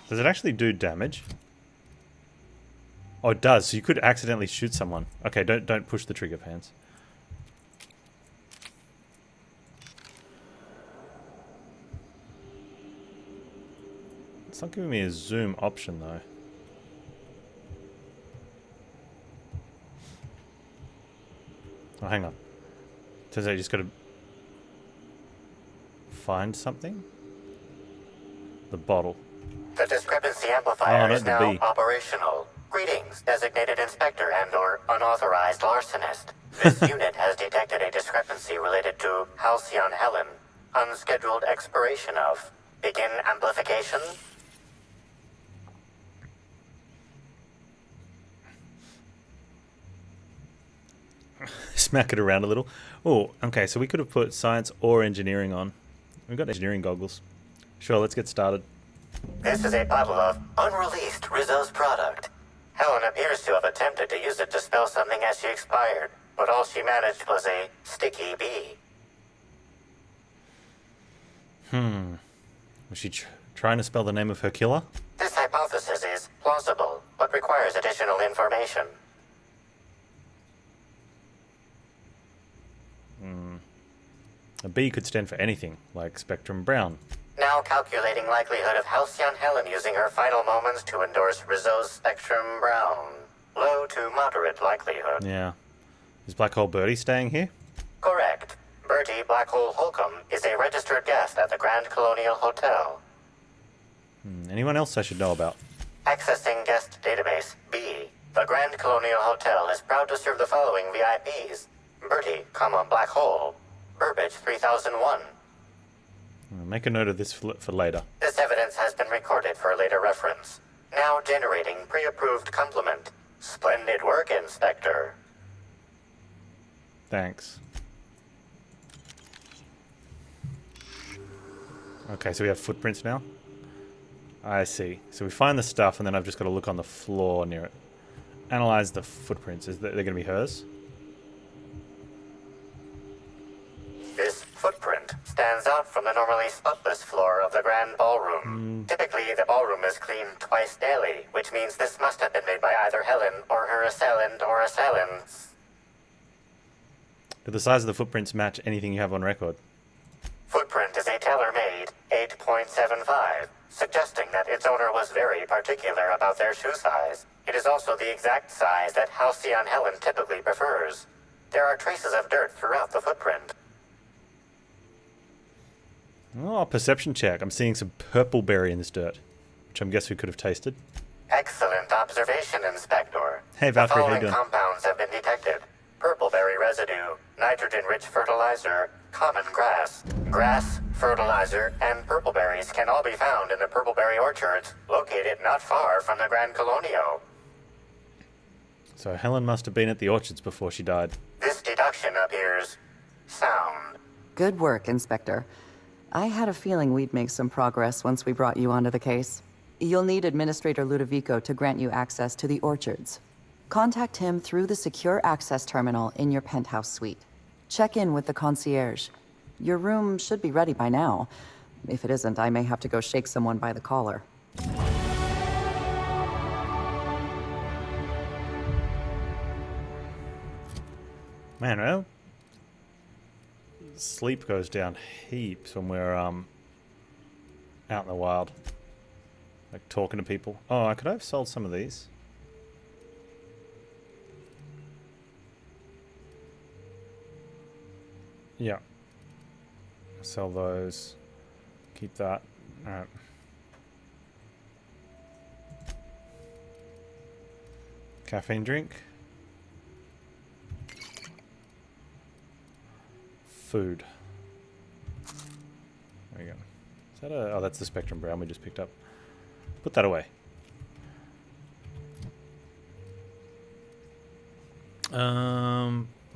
Does it actually do damage? Oh, it does. So you could accidentally shoot someone. Okay, don't push the trigger, Panz. It's not giving me a zoom option though. Oh, hang on. Turns out you just got to find something. The bottle. The discrepancy amplifier Oh, is not the now B. operational. Greetings, designated inspector and/or unauthorized larcenist. This unit has detected a discrepancy related to Halcyon Helen. Unscheduled expiration of. Begin amplification. Smack it around a little. Oh, okay, so we could have put science or engineering on. We've got engineering goggles. Sure, let's get started. This is a bottle of unreleased Rizzo's product. Helen appears to have attempted to use it to spell something as she expired, but all she managed was a sticky bee. Was she trying to spell the name of her killer? This hypothesis is plausible, but requires additional information. A B could stand for anything, like Spectrum Brown. Now calculating likelihood of Halcyon Helen using her final moments to endorse Rizzo's Spectrum Brown. Low to moderate likelihood. Yeah. Is Black Hole Birdie staying here? Correct. Bertie Black Hole Holcomb is a registered guest at the Grand Colonial Hotel. Anyone else I should know about? Accessing guest database. B. The Grand Colonial Hotel is proud to serve the following VIPs. Bertie, Black Hole. Burbage 3001. Make a note of this for later. This evidence has been recorded for later reference. Now generating pre-approved compliment. Splendid work, Inspector. Thanks. Okay, so we have footprints now. I see. So we find the stuff, and then I've just got to look on the floor near it. Analyze the footprints. They're going to be hers? This footprint stands out from the normally spotless floor of the grand ballroom. Typically, the ballroom is cleaned twice daily, which means this must have been made by either Helen or her assailant or assailants. Do the size of the footprints match anything you have on record? Footprint is a tailor-made 8.75, suggesting that its owner was very particular about their shoe size. It is also the exact size that Halcyon Helen typically prefers. There are traces of dirt throughout the footprint. Oh, perception check. I'm seeing some purple berry in this dirt, which I'm guessing we could have tasted. Excellent observation, Inspector. Hey, Valkyrie, how you the doing? following compounds have been detected. Purpleberry residue, nitrogen-rich fertilizer, common grass. Grass, fertilizer, and purpleberries can all be found in the purpleberry orchards, located not far from the Grand Colonio. So Helen must have been at the orchards before she died. This deduction appears sound. Good work, Inspector. I had a feeling we'd make some progress once we brought you onto the case. You'll need Administrator Ludovico to grant you access to the orchards. Contact him through the secure access terminal in your penthouse suite. Check in with the concierge. Your room should be ready by now. If it isn't, I may have to go shake someone by the collar. Man, well, sleep goes down heaps when we're out in the wild. Like talking to people. Oh, I could have sold some of these. Yeah. Sell those. Keep that. Alright. Caffeine drink. Food. There we go. Is that a... Oh, that's the Spectrum Brown we just picked up. Put that away.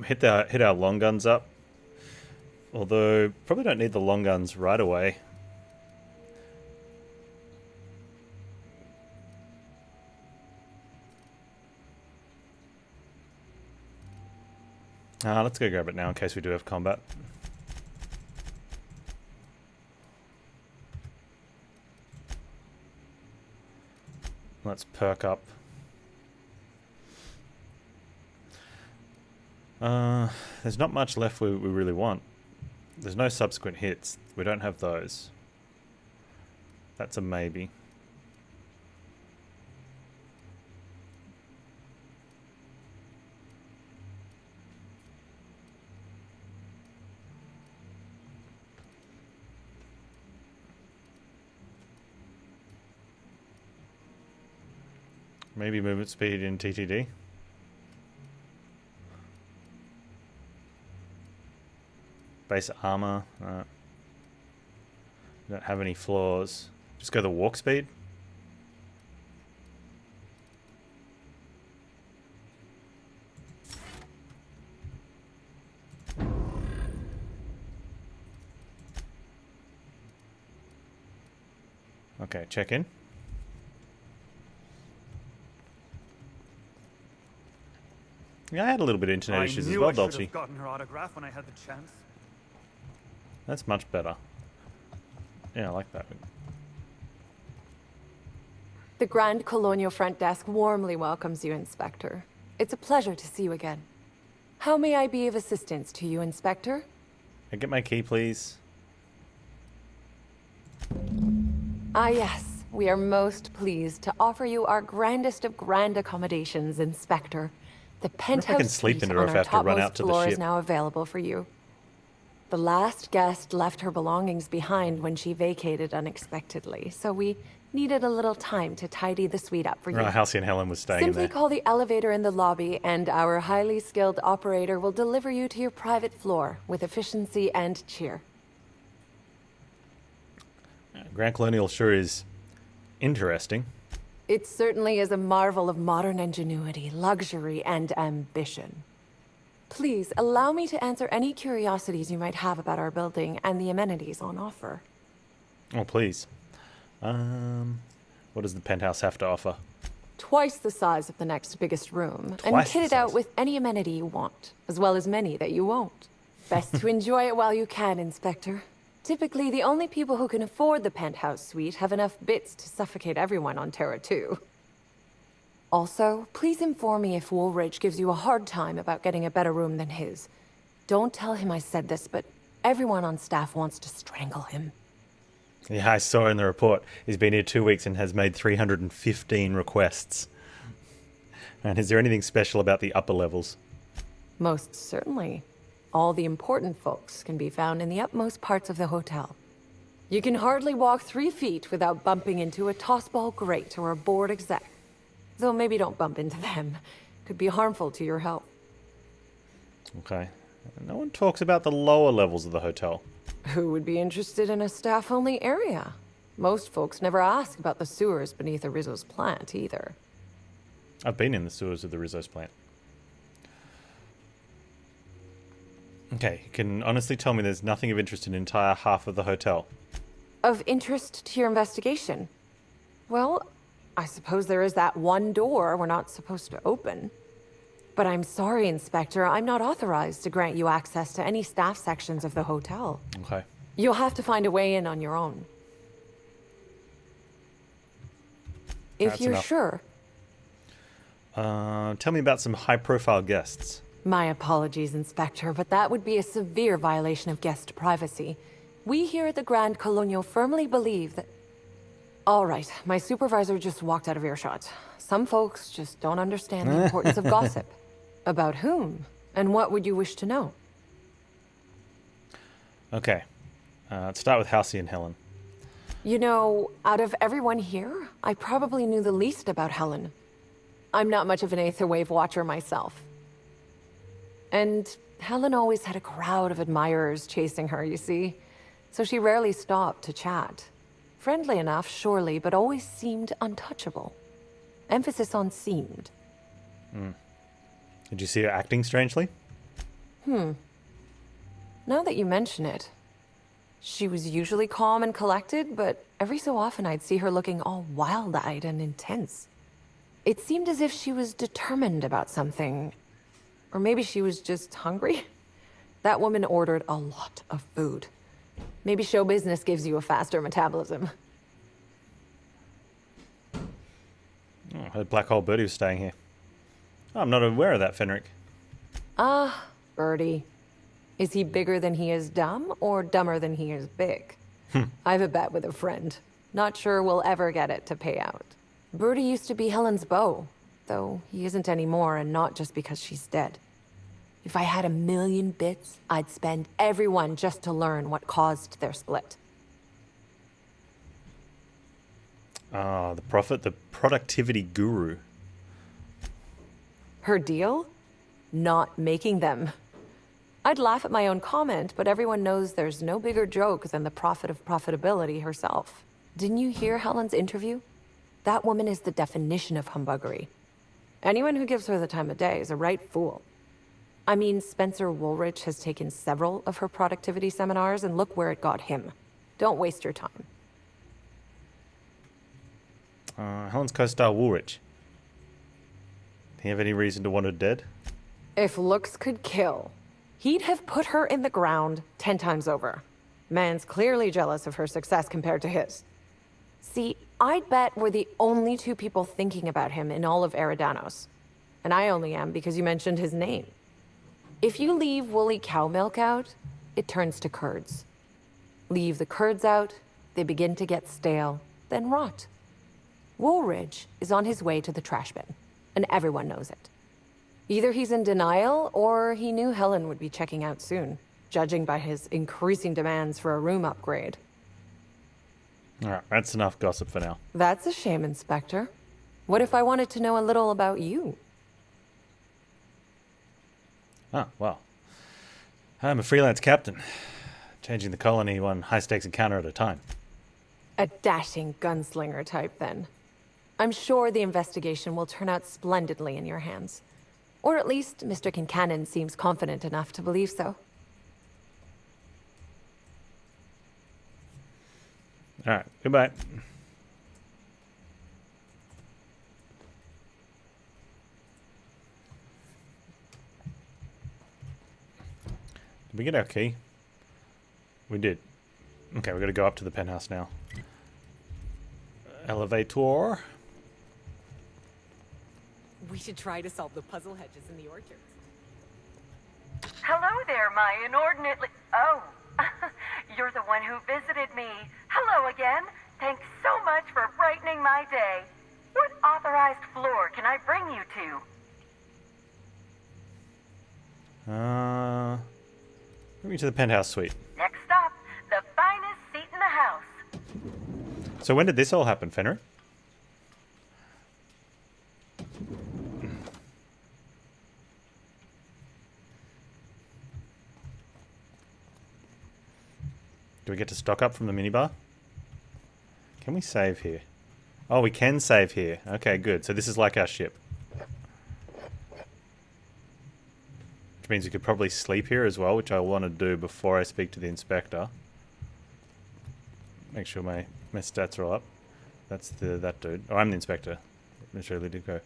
Hit our long guns up. Although, probably don't need the long guns right away. Let's go grab it now in case we do have combat. Let's perk up. There's not much left we really want. There's no subsequent hits. We don't have those. That's a maybe. Maybe movement speed in TTD. Base armor. Don't have any flaws. Just go the walk speed. Okay, check in. Yeah, I had a little bit of internet issues as well, I should Dolce. have gotten her autograph when I had the chance. That's much better. Yeah, I like that. The Grand Colonial Front Desk warmly welcomes you, Inspector. It's a pleasure to see you again. How may I be of assistance to you, Inspector? Can I get my key, please? Ah, yes. We are most pleased to offer you our grandest of grand accommodations, Inspector. The penthouse can sleep suite in her on if I our have to run topmost out to the floor is ship. now available for you. The last guest left her belongings behind when she vacated unexpectedly, so we needed a little time to tidy the suite up for you. Right, Halcyon Helen was staying in Simply there. call the elevator in the lobby, and our highly skilled operator will deliver you to your private floor with efficiency and cheer. Grand Colonial sure is interesting. It certainly is a marvel of modern ingenuity, luxury, and ambition. Please, allow me to answer any curiosities you might have about our building and the amenities on offer. Oh, please. What does the penthouse have to offer? Twice the size of the next biggest room, and Twice the kitted out size. with any amenity you want, as well as many that you won't. Best to enjoy it while you can, Inspector. Typically, the only people who can afford the penthouse suite have enough bits to suffocate everyone on Terra 2. Also, please inform me if Woolridge gives you a hard time about getting a better room than his. Don't tell him I said this, but everyone on staff wants to strangle him. Yeah, I saw in the report. He's been here 2 weeks and has made 315 requests. And is there anything special about the upper levels? Most certainly. All the important folks can be found in the upmost parts of the hotel. You can hardly walk 3 feet without bumping into a tossball grate or a bored exec. Though maybe don't bump into them. Could be harmful to your health. Okay. No one talks about the lower levels of the hotel. Who would be interested in a staff-only area? Most folks never ask about the sewers beneath Rizzo's plant, either. I've been in the sewers of the Rizzo's plant. Okay, you can honestly tell me there's nothing of interest in the entire half of the hotel. Of interest to your investigation? Well, I suppose there is that one door we're not supposed to open. But I'm sorry, Inspector, I'm not authorized to grant you access to any staff sections of the hotel. Okay. You'll have to find a way in on your own. If That's you're enough. sure. Tell me about some high-profile guests. My apologies, Inspector, but that would be a severe violation of guest privacy. We here at the Grand Colonial firmly believe that... All right, my supervisor just walked out of earshot. Some folks just don't understand the importance of gossip. About whom? And what would you wish to know? Okay. Let's start with Halsey and Helen. You know, out of everyone here, I probably knew the least about Helen. I'm not much of an Aetherwave watcher myself. And Helen always had a crowd of admirers chasing her, you see. So she rarely stopped to chat. Friendly enough, surely, but always seemed untouchable. Emphasis on seemed. Did you see her acting strangely? Now that you mention it, she was usually calm and collected, but every so often I'd see her looking all wild-eyed and intense. It seemed as if she was determined about something. Or maybe she was just hungry. That woman ordered a lot of food. Maybe show business gives you a faster metabolism. Oh, I heard Black Hole Birdie was staying here. Oh, I'm not aware of that, Fenric. Ah, Birdie. Is he bigger than he is dumb, or dumber than he is big? I have a bet with a friend. Not sure we'll ever get it to pay out. Birdie used to be Helen's beau, though he isn't anymore, and not just because she's dead. If I had 1,000,000 bits, I'd spend every one just to learn what caused their split. Ah, the prophet, the productivity guru. Her deal? Not making them. I'd laugh at my own comment, but everyone knows there's no bigger joke than the prophet of profitability herself. Didn't you hear Helen's interview? That woman is the definition of humbuggery. Anyone who gives her the time of day is a right fool. I mean, Spencer Woolrich has taken several of her productivity seminars, and look where it got him. Don't waste your time. Helen's co-star Woolrich. Do you have any reason to want her dead? If looks could kill, he'd have put her in the ground 10 times over. Man's clearly jealous of her success compared to his. See, I'd bet we're the only two people thinking about him in all of Eridanos. And I only am because you mentioned his name. If you leave woolly cow milk out, it turns to curds. Leave the curds out, they begin to get stale, then rot. Woolridge is on his way to the trash bin, and everyone knows it. Either he's in denial, or he knew Helen would be checking out soon, judging by his increasing demands for a room upgrade. Alright, that's enough gossip for now. That's a shame, Inspector. What if I wanted to know a little about you? Ah, well. I'm a freelance captain, changing the colony one high-stakes encounter at a time. A dashing gunslinger type, then. I'm sure the investigation will turn out splendidly in your hands. Or at least Mr. Kincannon seems confident enough to believe so. Alright, goodbye. Did we get our key? We did. Okay, we've got to go up to the penthouse now. Elevator. We should try to solve the puzzle hedges in the orchards. Hello there, my inordinately... Oh, you're the one who visited me. Hello again. Thanks so much for brightening my day. What authorized floor can I bring you to? Bring me to the penthouse suite. Next stop, the finest seat in the house. So when did this all happen, Fenrir? Do we get to stock up from the minibar? Can we save here? Oh, we can save here. Okay, good. So this is like our ship. Which means we could probably sleep here as well, which I want to do before I speak to the inspector. Make sure my stats are all up. That's that dude. Oh, I'm the inspector. Make sure did go.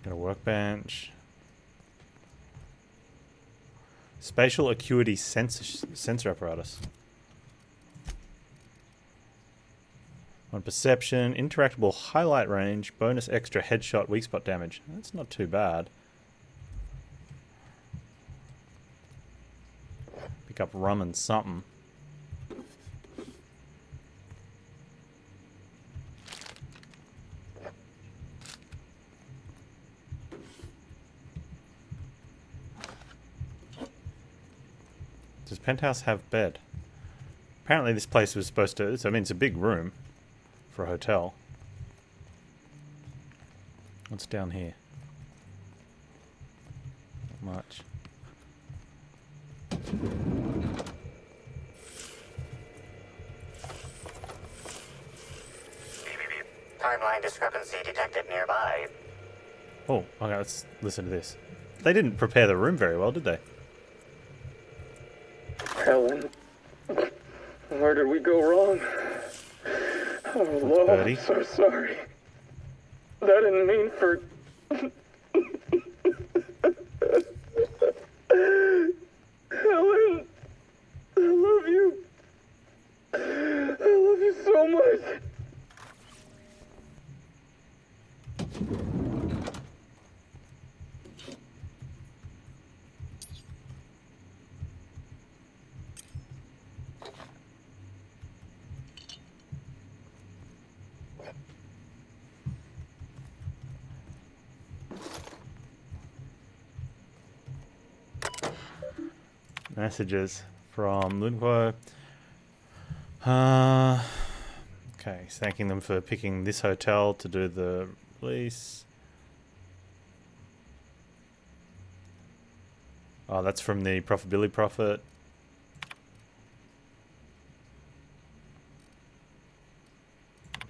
Got a workbench. Spatial acuity sensor apparatus. On perception, interactable highlight range, bonus extra headshot weak spot damage. That's not too bad. Pick up rum and something. Does Penthouse have bed? Apparently this place was supposed to... I mean, it's a big room for a hotel. What's down here? Not much. Timeline discrepancy detected nearby. Oh, okay, let's listen to this. They didn't prepare the room very well, did they? Helen, where did we go wrong? Oh, Lord, I'm so sorry. That didn't mean for... Helen, I love you. I love you so much. Messages from Lunquo. Okay, he's thanking them for picking this hotel to do the release. Oh, that's from the Profitability Profit.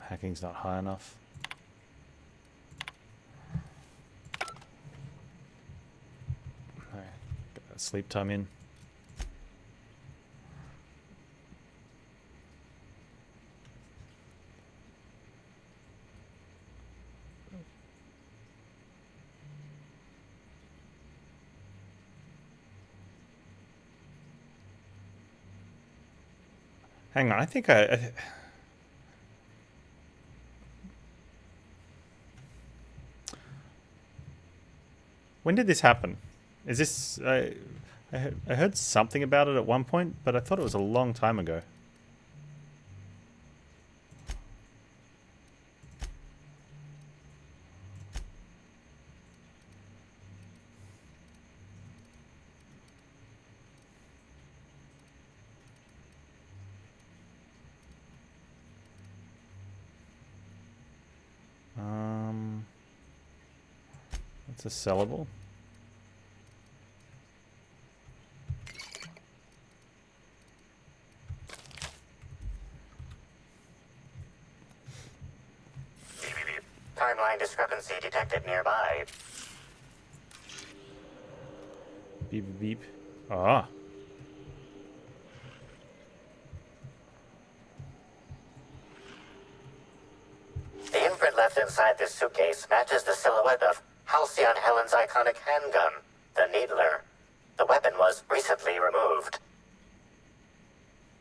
Hacking's not high enough. Okay, get that sleep time in. Hang on, I think I when did this happen? Is this... I heard something about it at one point, but I thought it was a long time ago. It's a sellable. Timeline discrepancy detected nearby. Beep, beep. Ah. The imprint left inside this suitcase matches the silhouette of... Halcyon Helen's iconic handgun, the Needler. The weapon was recently removed.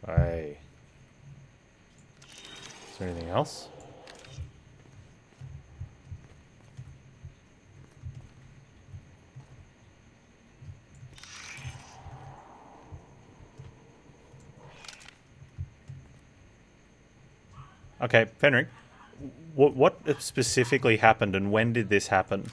Hey. Is there anything else? Okay, Fenric, what specifically happened and when did this happen?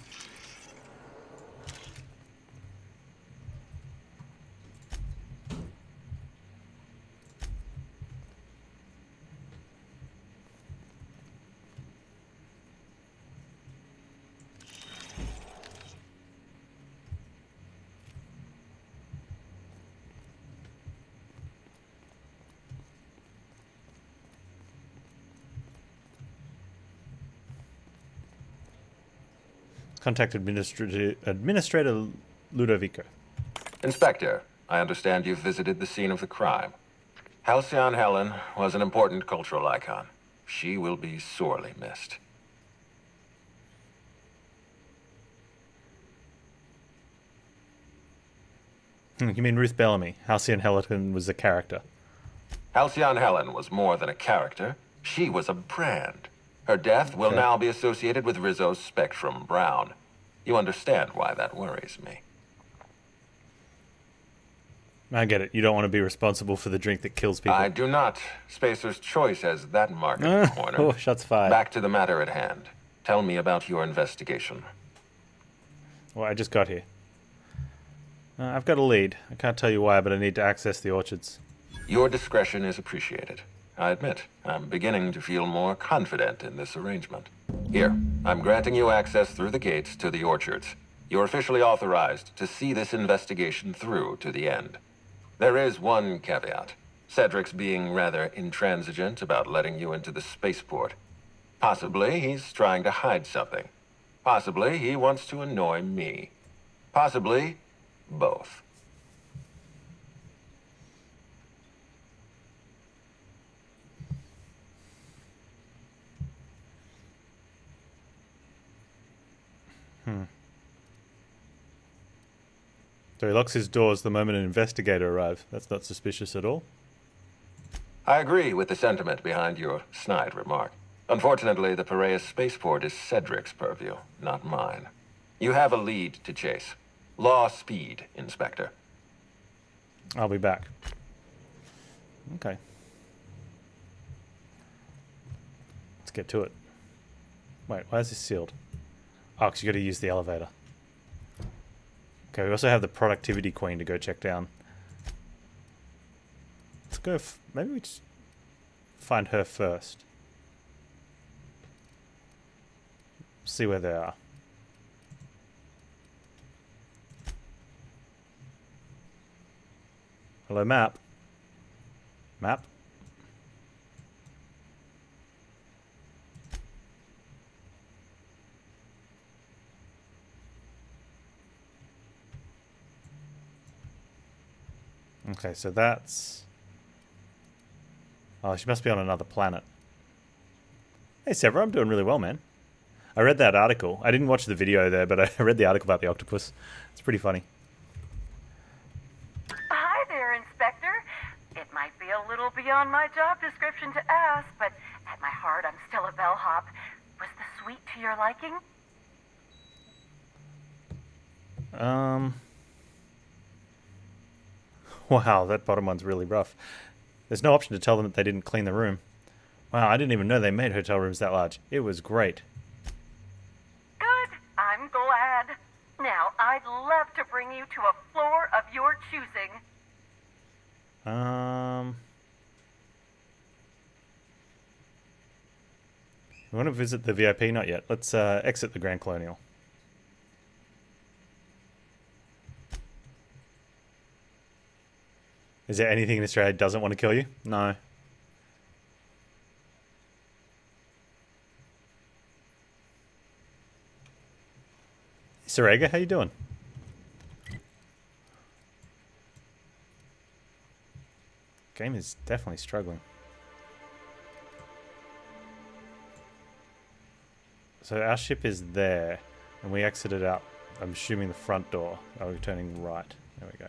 Contact Administrator Ludovico. Inspector, I understand you've visited the scene of the crime. Halcyon Helen was an important cultural icon. She will be sorely missed. You mean Ruth Bellamy? Halcyon Helen was a character. Halcyon Helen was more than a character. She was a brand. Her death will now be associated with Rizzo's Spectrum Brown. You understand why that worries me. I get it. You don't want to be responsible for the drink that kills people. I do not. Spacer's Choice has that market corner. Oh, shots fired. Back to the matter at hand. Tell me about your investigation. Well, I just got here. I've got a lead. I can't tell you why, but I need to access the orchards. Your discretion is appreciated. I admit, I'm beginning to feel more confident in this arrangement. Here, I'm granting you access through the gates to the orchards. You're officially authorized to see this investigation through to the end. There is one caveat. Cedric's being rather intransigent about letting you into the spaceport. Possibly he's trying to hide something. Possibly he wants to annoy me. Possibly both. So he locks his doors the moment an investigator arrives. That's not suspicious at all. I agree with the sentiment behind your snide remark. Unfortunately, the Piraeus spaceport is Cedric's purview, not mine. You have a lead to chase. Law speed, Inspector. I'll be back. Okay. Let's get to it. Wait, why is this sealed? Oh, because you got to use the elevator. Okay, we also have the productivity queen to go check down. Let's go. Maybe we just find her first. See where they are. Hello, map. Map. Okay, so that's... Oh, she must be on another planet. Hey, Sever, I'm doing really well, man. I read that article. I didn't watch the video there, but I read the article about the octopus. It's pretty funny. Hi there, Inspector. It might be a little beyond my job description to ask, but at my heart, I'm still a bellhop. Was the suite to your liking? Wow, that bottom one's really rough. There's no option to tell them that they didn't clean the room. Wow, I didn't even know they made hotel rooms that large. It was great. Good. I'm glad. Now, I'd love to bring you to a floor of your choosing. We want to visit the VIP? Not yet. Let's exit the Grand Colonial. Is there anything in Australia that doesn't want to kill you? No. Sarega, how you doing? Game is definitely struggling. So our ship is there. And we exited out, I'm assuming the front door. Oh, we're turning right. There we go.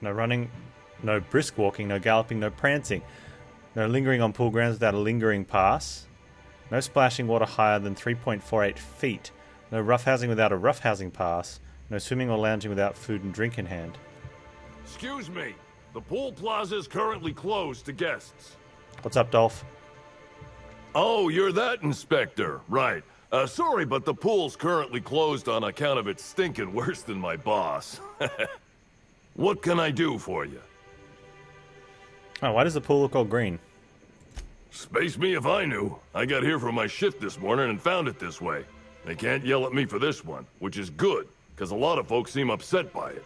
No running, no brisk walking, no galloping, no prancing. No lingering on pool grounds without a lingering pass. No splashing water higher than 3.48 feet. No roughhousing without a roughhousing pass. No swimming or lounging without food and drink in hand. Excuse me. The pool plaza is currently closed to guests. What's up, Dolph? Oh, you're that inspector. Right. Sorry, but the pool's currently closed on account of it stinking worse than my boss. What can I do for you? Oh, why does the pool look all green? Space me if I knew. I got here for my shift this morning and found it this way. They can't yell at me for this one, which is good, because a lot of folks seem upset by it.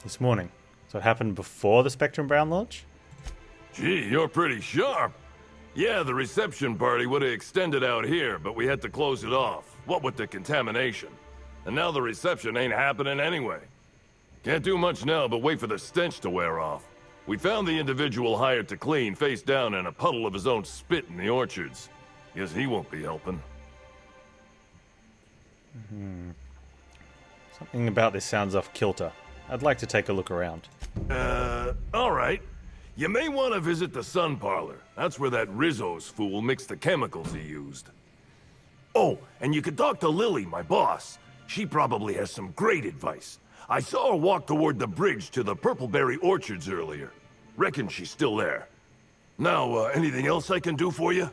This morning. So it happened before the Spectrum Brown launch? Gee, you're pretty sharp. Yeah, the reception party would have extended out here, but we had to close it off. What with the contamination. And now the reception ain't happening anyway. Can't do much now but wait for the stench to wear off. We found the individual hired to clean face down in a puddle of his own spit in the orchards. Guess he won't be helping. Something about this sounds off kilter. I'd like to take a look around. Alright. You may want to visit the sun parlor. That's where that Rizzo's fool mixed the chemicals he used. Oh, and you could talk to Lily, my boss. She probably has some great advice. I saw her walk toward the bridge to the Purpleberry Orchards earlier. Reckon she's still there. Now, anything else I can do for you?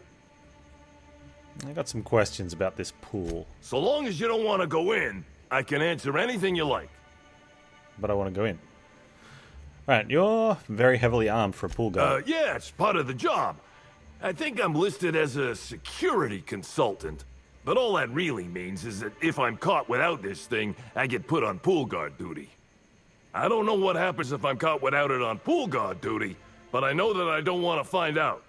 I got some questions about this pool. So long as you don't want to go in, I can answer anything you like. But I want to go in. Alright, you're very heavily armed for a pool guard. Yeah, it's part of the job. I think I'm listed as a security consultant. But all that really means is that if I'm caught without this thing, I get put on pool guard duty. I don't know what happens if I'm caught without it on pool guard duty, but I know that I don't want to find out.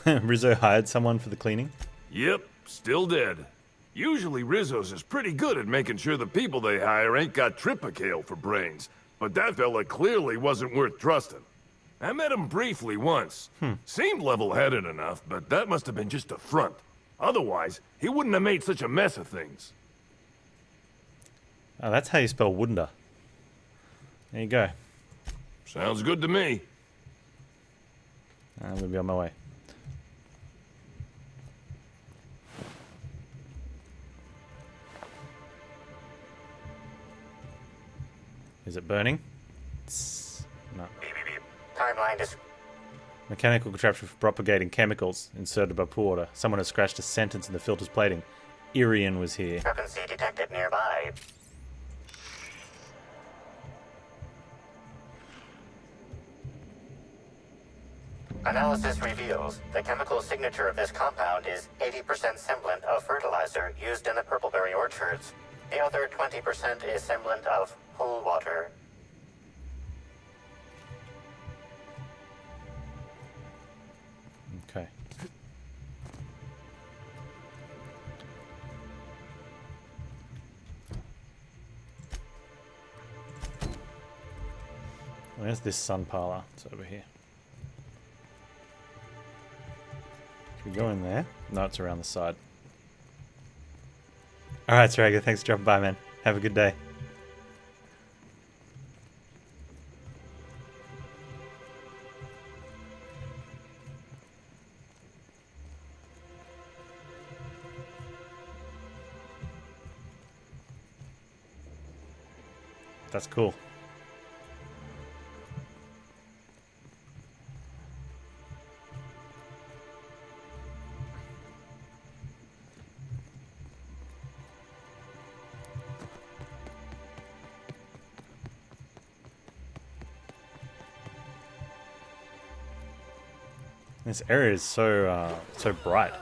Rizzo hired someone for the cleaning? Yep, still dead. Usually Rizzo's is pretty good at making sure the people they hire ain't got tripicale for brains, but that fella clearly wasn't worth trusting. I met him briefly once. Seemed level-headed enough, but that must have been just a front. Otherwise, he wouldn't have made such a mess of things. Oh, that's how you spell Wunda. There you go. Sounds good to me. I'm going to be on my way. Is it burning? No. Timeline is... Mechanical contraption for propagating chemicals inserted by pool water. Someone has scratched a sentence in the filter's plating. Irian was here. Discrepancy detected nearby. Analysis reveals the chemical signature of this compound is 80% semblant of fertilizer used in the Purpleberry Orchards. The other 20% is semblant of pool water. Okay. Where's this sun parlor? It's over here. Should we go in there? No, it's around the side. Alright, Saraga, thanks for dropping by, man. Have a good day. That's cool. This area is so bright.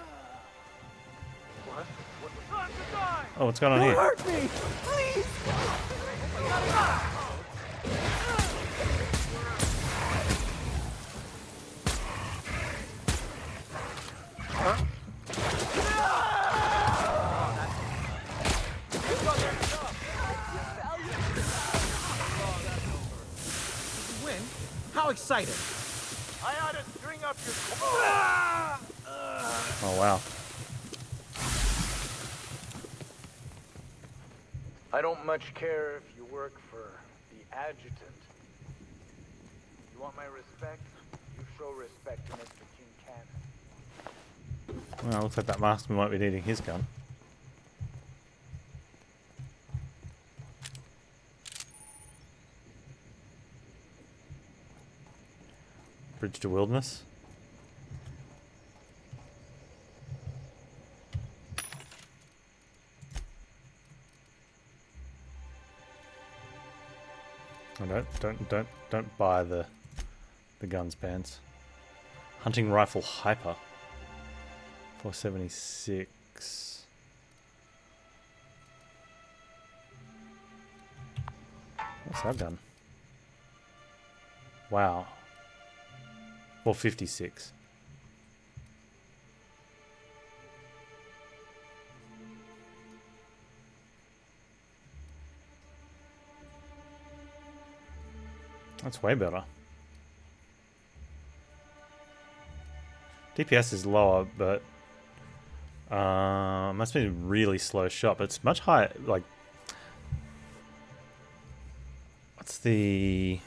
Oh, what's going on here? Don't hurt me! Please! all excited. I ought to string up your... Oh, wow. I don't much care if you work for the adjutant. You want my respect? You show respect to Mr. King Cannon. Well, looks like that marksman might be needing his gun. Bridge to Wilderness. Oh, don't buy the guns, Panz. Hunting rifle hyper. 476. What's that gun? Wow. 456. That's way better. DPS is lower, but must be a really slow shot. But it's much higher. Like, what's the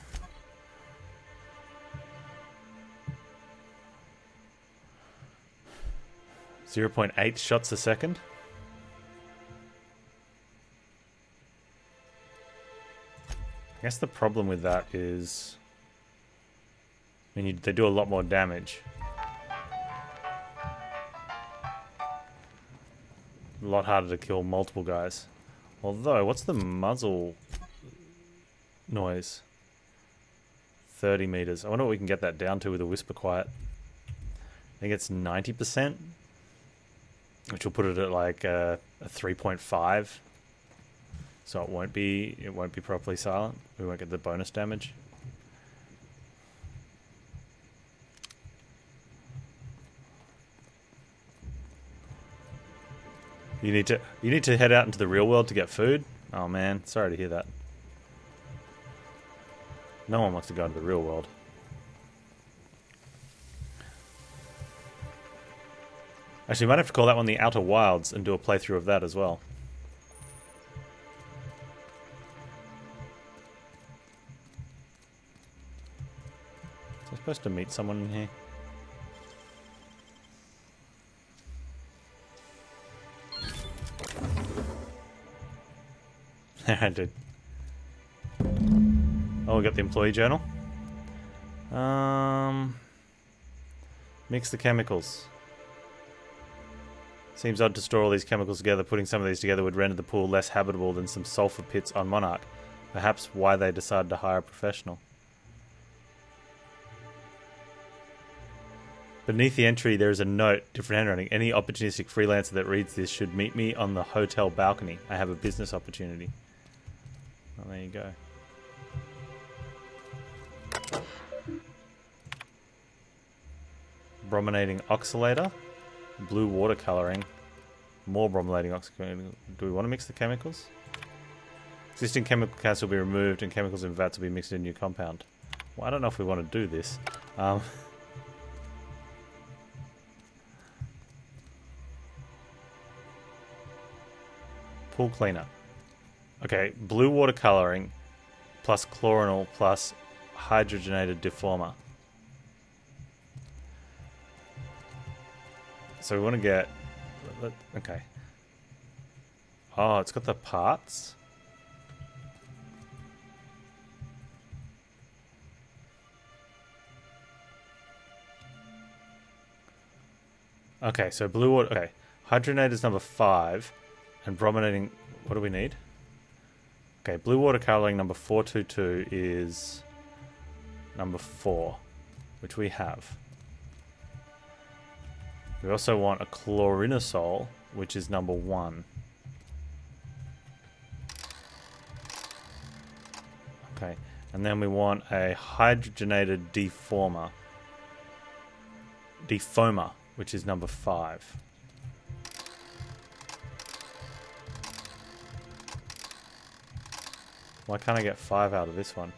0.8 shots a second? I guess the problem with that is, I mean, they do a lot more damage. A lot harder to kill multiple guys. Although, what's the muzzle noise? 30 meters. I wonder what we can get that down to with a Whisper Quiet. I think it's 90%, which will put it at like a 3.5. So it won't be properly silent. We won't get the bonus damage. You need to head out into the real world to get food? Oh man, sorry to hear that. No one wants to go into the real world. Actually, we might have to call that one the Outer Wilds and do a playthrough of that as well. Was I supposed to meet someone in here? I did. Oh, we got the employee journal. Mix the chemicals. Seems odd to store all these chemicals together. Putting some of these together would render the pool less habitable than some sulfur pits on Monarch. Perhaps why they decided to hire a professional. Beneath the entry, there is a note, different handwriting. Any opportunistic freelancer that reads this should meet me on the hotel balcony. I have a business opportunity. Well, there you go. Brominating oxalator. Blue watercoloring. More brominating oxalator. Do we want to mix the chemicals? Existing chemical cans will be removed and chemicals in vats will be mixed in a new compound. Well, I don't know if we want to do this. Pool cleaner. Okay, blue watercoloring plus chlorinol plus hydrogenated deformer. So we want to get... Okay. Oh, it's got the parts. Okay, so blue water... Okay. Hydrogenated is number 5. And brominating... What do we need? Okay, blue watercoloring number 422 is number 4, which we have. We also want a chlorinosol, which is number 1. Okay, and then we want a hydrogenated defoamer, which is number 5. Why can't I get 5 out of this one?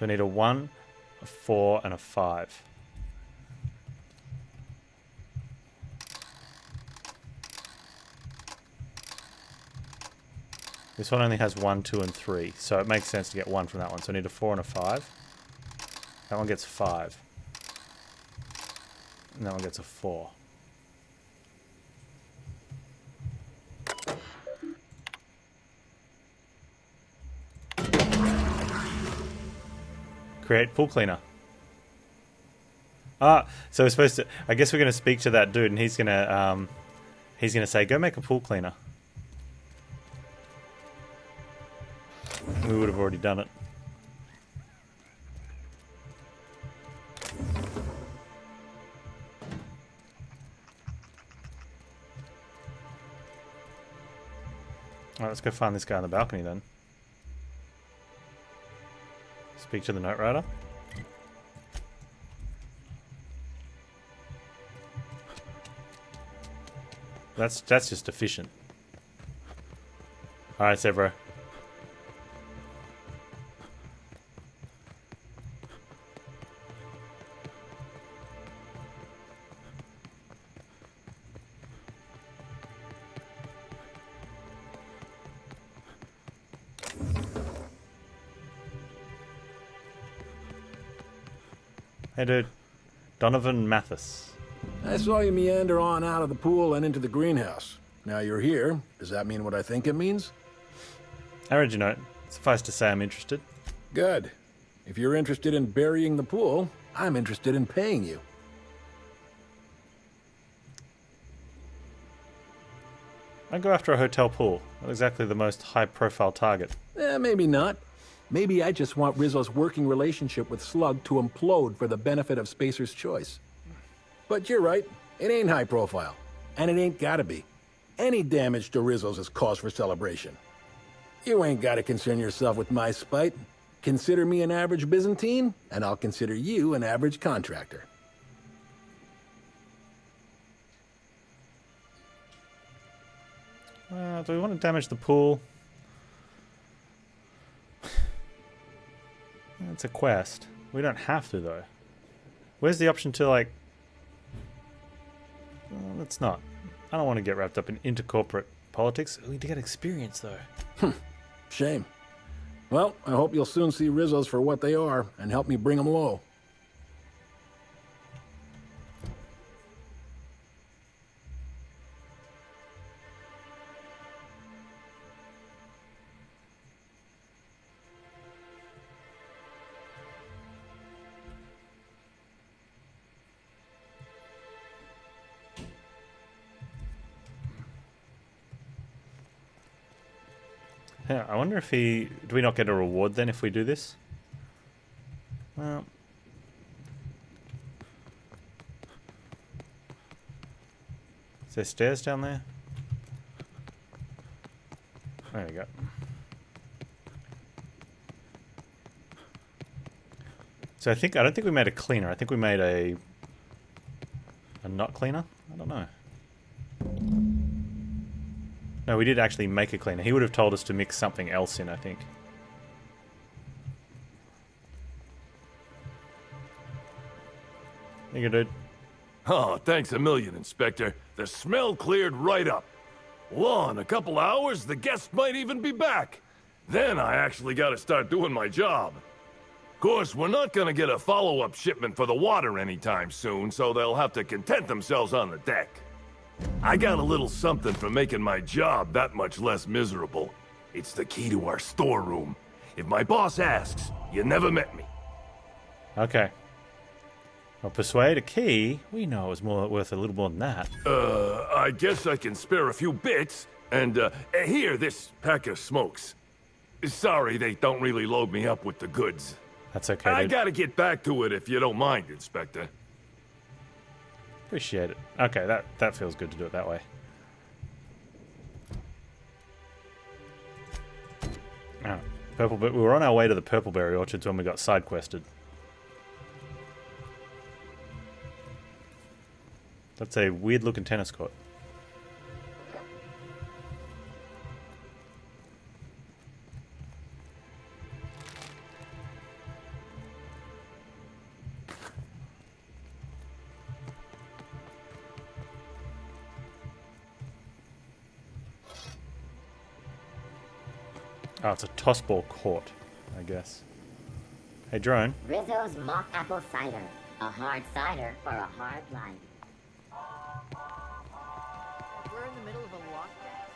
So I need a 1, a 4, and a 5. This one only has 1, 2, and 3, so it makes sense to get 1 from that one. So I need a 4 and a 5. That one gets 5. And that one gets a 4. Create pool cleaner. Ah, so we're supposed to... I guess we're going to speak to that dude, and he's going to say, go make a pool cleaner. We would have already done it. Alright, let's go find this guy on the balcony then. Speak to the note writer. That's just efficient. Alright, Severo. Hey dude, Donovan Mathis. I saw you meander on out of the pool and into the greenhouse. Now you're here. Does that mean what I think it means? I read your note. Suffice to say I'm interested. Good. If you're interested in burying the pool, I'm interested in paying you. I go after a hotel pool. Not exactly the most high-profile target. Maybe not. Maybe I just want Rizzo's working relationship with Slug to implode for the benefit of Spacer's Choice. But you're right. It ain't high profile. And it ain't gotta be. Any damage to Rizzo's is cause for celebration. You ain't gotta concern yourself with my spite. Consider me an average Byzantine, and I'll consider you an average contractor. Do we want to damage the pool? It's a quest. We don't have to, though. Where's the option to, like... let's not. I don't want to get wrapped up in intercorporate politics. We need to get experience, though. Shame. Well, I hope you'll soon see Rizzo's for what they are, and help me bring them low. Yeah, I wonder if he... Do we not get a reward then if we do this? Well... Is there stairs down there? There we go. So I don't think we made a cleaner. I think we made a not cleaner? I don't know. No, we did actually make a cleaner. He would have told us to mix something else in, I think. There you go, dude. Oh, thanks a million, Inspector. The smell cleared right up. Well, in a couple hours, the guests might even be back. Then I actually gotta start doing my job. Of course, we're not gonna get a follow-up shipment for the water anytime soon, so they'll have to content themselves on the deck. I got a little something for making my job that much less miserable. It's the key to our storeroom. If my boss asks, you never met me. Okay. Well, persuade a key. We know it was worth a little more than that. I guess I can spare a few bits. And, here, this pack of smokes. Sorry, they don't really load me up with the goods. That's okay, I dude. gotta get back to it if you don't mind, Inspector. Appreciate it. Okay, that feels good to do it that way. Alright, we were on our way to the Purpleberry Orchards when we got side quested. That's a weird looking tennis court. Oh, it's a tossball court, I guess. Hey, drone. Rizzo's mock apple cider. A hard cider for a hard life. We're in the middle of a lockdown.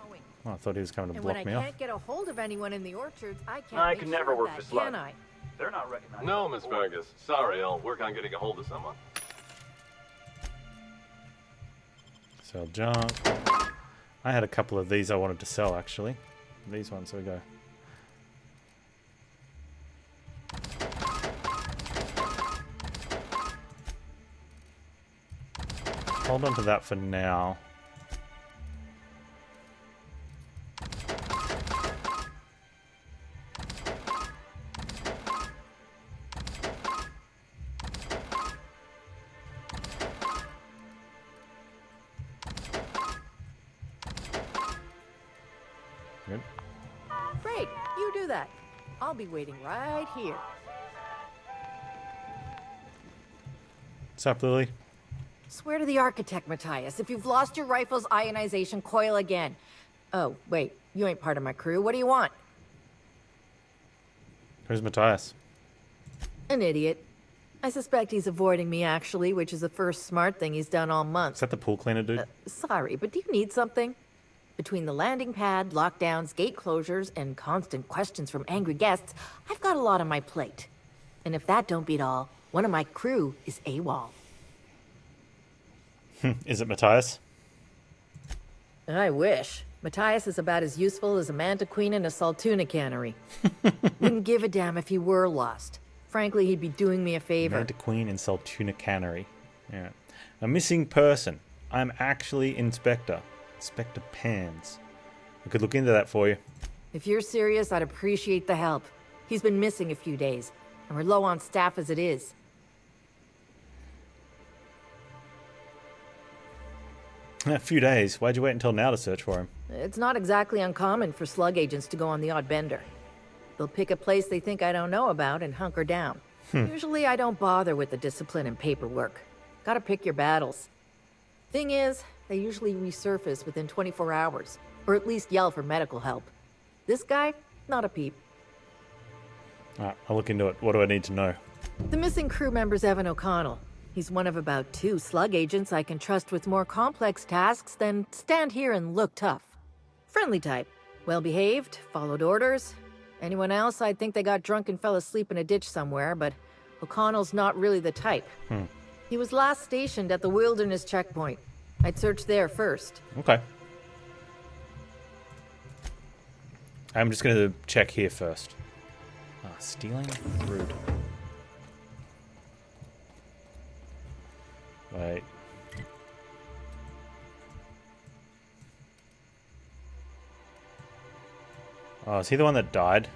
Going. Oh, I thought he was coming to And block when me I off. can't get a hold of anyone in the orchards, I can't I make can sure never of work that, for Slug. can I? They're not recognized. No, Miss Fergus. Sorry, I'll work on getting a hold of someone. Sell junk. I had a couple of these I wanted to sell, actually. These ones, here we go. Hold on to that for now. Good. Great, you do that. I'll be waiting right here. What's up, Lily? Swear to the architect, Matthias, if you've lost your rifle's ionization coil again. Oh, wait, you ain't part of my crew. What do you want? Who's Matthias? An idiot. I suspect he's avoiding me, actually, which is the first smart thing he's done all month. Is that the pool cleaner dude? Sorry, but do you need something? Between the landing pad, lockdowns, gate closures, and constant questions from angry guests, I've got a lot on my plate. And if that don't beat all, one of my crew is AWOL. Is it Matthias? I wish. Matthias is about as useful as a manta queen in a saltuna cannery. Wouldn't give a damn if he were lost. Frankly, he'd be doing me a favor. Manta Queen in Saltuna Cannery. Yeah. A missing person. I'm actually Inspector. Inspector Panz. I could look into that for you. If you're serious, I'd appreciate the help. He's been missing a few days, and we're low on staff as it is. A few days. Why'd you wait until now to search for him? It's not exactly uncommon for slug agents to go on the odd bender. They'll pick a place they think I don't know about and hunker down. Usually I don't bother with the discipline and paperwork. Gotta pick your battles. Thing is, they usually resurface within 24 hours, or at least yell for medical help. This guy, not a peep. Alright, I'll look into it. What do I need to know? The missing crew member's Evan O'Connell. He's one of about 2 slug agents I can trust with more complex tasks than stand here and look tough. Friendly type. Well-behaved, followed orders. Anyone else, I'd think they got drunk and fell asleep in a ditch somewhere, but O'Connell's not really the type. He was last stationed at the Wilderness checkpoint. I'd search there first. Okay. I'm just going to check here first. Stealing? Rude. Wait. Oh, is he the one that died?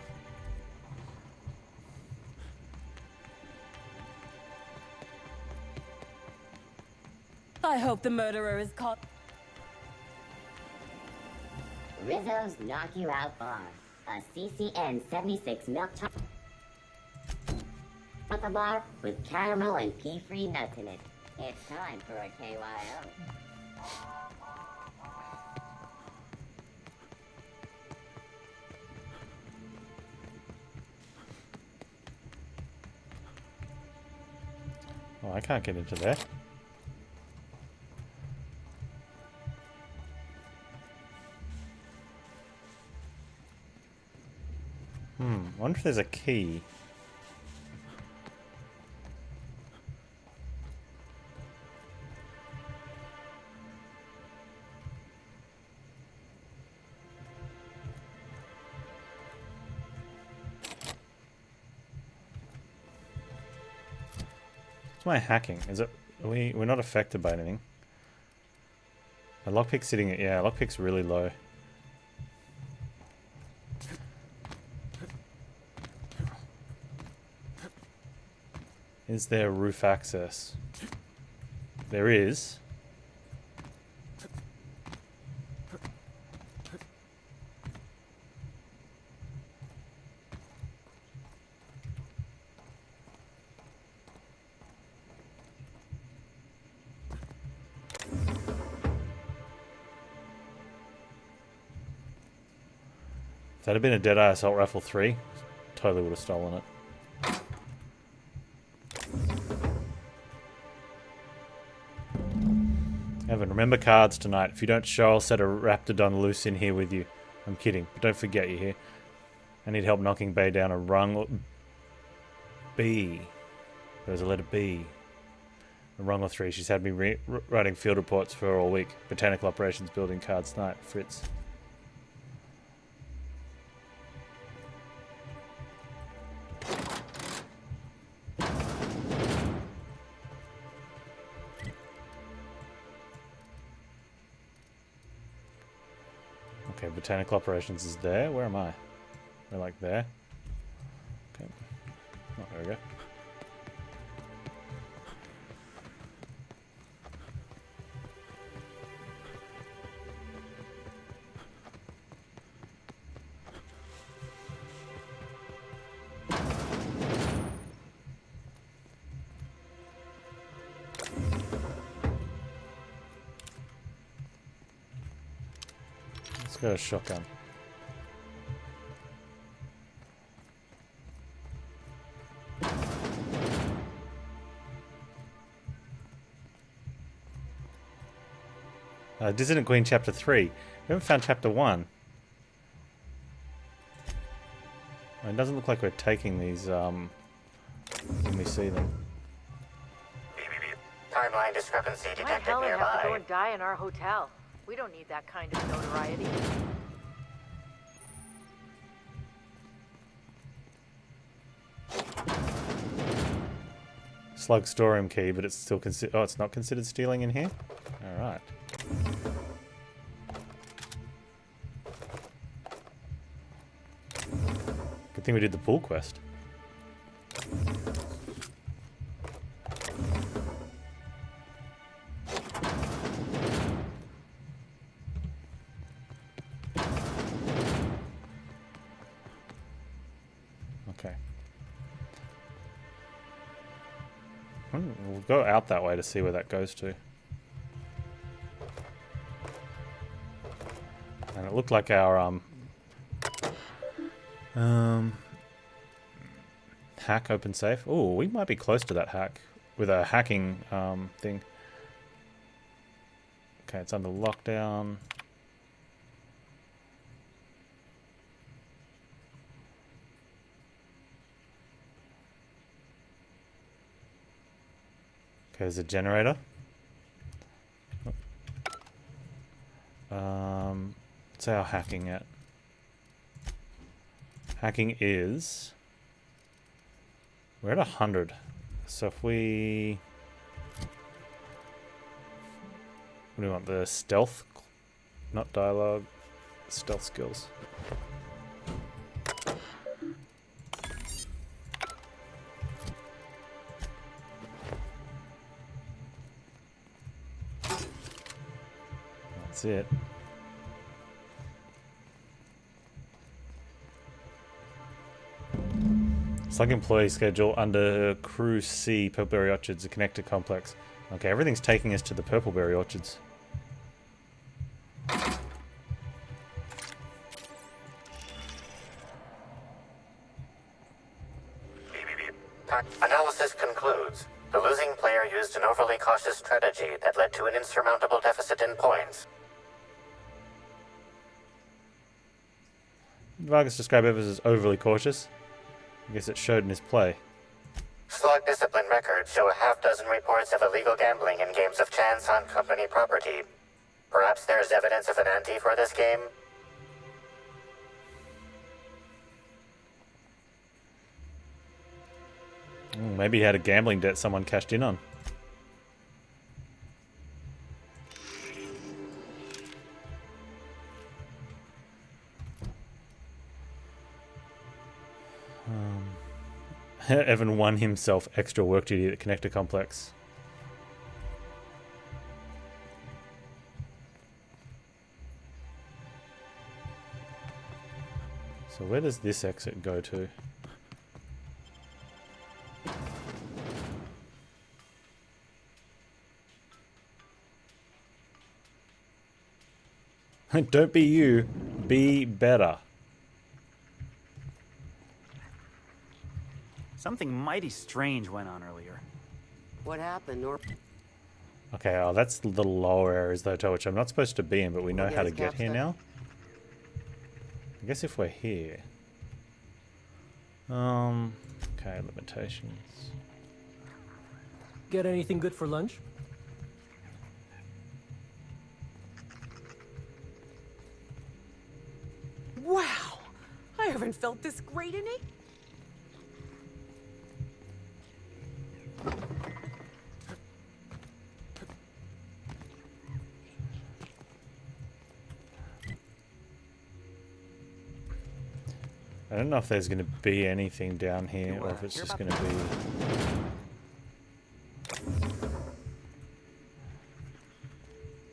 I hope the murderer is caught. Rizzo's Knock You Out Bar. A CCN 76 milk chocolate bar with caramel and pea-free nuts in it. It's time for a KYO. Oh, I can't get into there. Wonder if there's a key. What's my hacking? Is it? We're not affected by anything. A lockpick's sitting at, yeah, lockpick's really low. Is there roof access? There is. that had been a Deadeye Assault Rifle 3, totally would have stolen it. Evan, remember cards tonight. If you don't show, I'll set a Raptidon loose in here with you. I'm kidding, but don't forget you're here. I need help knocking Bay down a rung B. There's a letter B. A rung or 3. She's had me writing field reports for her all week. Botanical operations building cards tonight. Fritz. Okay, botanical operations is there. Where am I? We're like there. Okay. Oh, there we go. Let's go shotgun. Dissident Queen Chapter 3. We haven't found Chapter 1. It doesn't look like we're taking these when we see them. Timeline discrepancy Why detected Helen have to go nearby. and die in our hotel? We don't need that kind of notoriety. Slug storeroom key, but it's still it's not considered stealing in here? Alright. Good thing we did the pool quest. Okay. We'll go out that way to see where that goes to. And it looked like our hack open safe. Oh, we might be close to that hack with a hacking thing. Okay, it's under lockdown. Okay, there's a generator. What's our hacking at? Hacking is... We're at 100. So if we... What do we want? The stealth? Not dialogue. Stealth skills. That's it. Slug employee schedule under Crew C, Purpleberry Orchards, a connected complex. Okay, everything's taking us to the Purpleberry Orchards. Analysis concludes. The losing player used an overly cautious strategy that led to an insurmountable deficit in points. Vargas described Evers as overly cautious. I guess it showed in his play. Slug discipline records show a half-dozen reports of illegal gambling in games of chance on company property. Perhaps there's evidence of an ante for this game? Maybe he had a gambling debt someone cashed in on. Evan won himself extra work duty at Connector Complex. So where does this exit go to? Don't be you, be better. Something mighty strange went on earlier. What happened, or? Okay, oh, that's the lower areas of the hotel, which I'm not supposed to be in, but we know how to get here now. I guess if we're here. Okay, limitations. Get anything good for lunch? Wow! I haven't felt this great in it. I don't know if there's going to be anything down here, or if it's just going to be...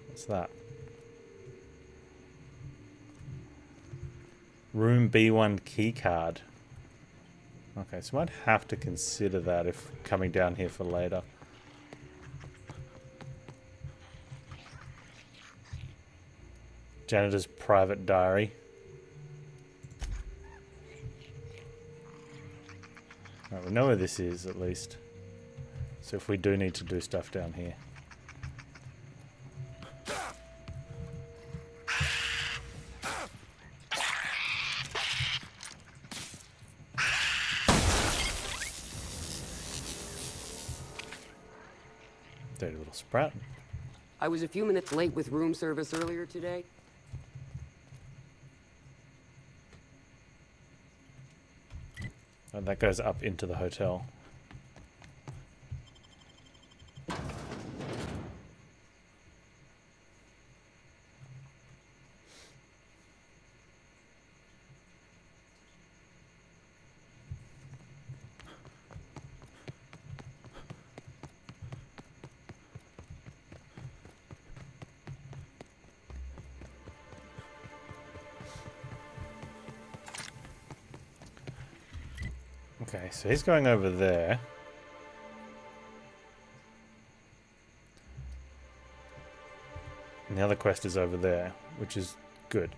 What's that? Room B1 keycard. Okay, so I might have to consider that if coming down here for later. Janitor's private diary. Right, we know where this is, at least. So if we do need to do stuff down here. Dirty little sprat. I was a few minutes late with room service earlier today. And that goes up into the hotel. Okay, so he's going over there. And the other quest is over there, which is good.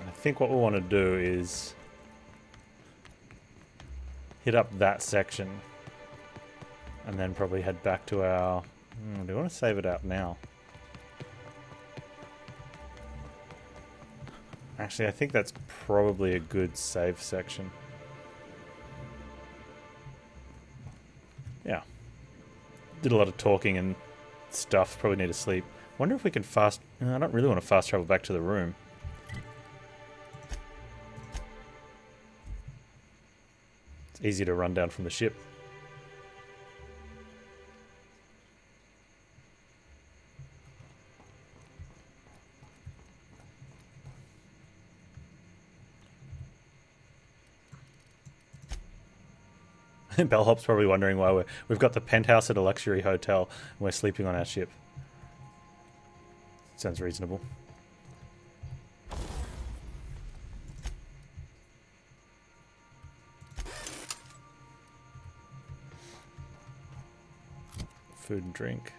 I think what we want to do is hit up that section and then probably head back to our... do we want to save it out now? Actually, I think that's probably a good save section. Yeah. Did a lot of talking and stuff. Probably need to sleep. Wonder if we can fast... I don't really want to fast travel back to the room. It's easy to run down from the ship. Bellhop's probably wondering why we've got the penthouse at a luxury hotel and we're sleeping on our ship. Sounds reasonable. Food and drink.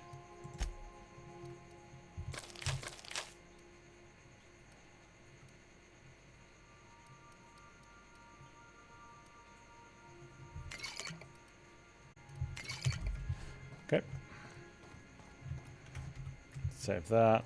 Okay. Save that.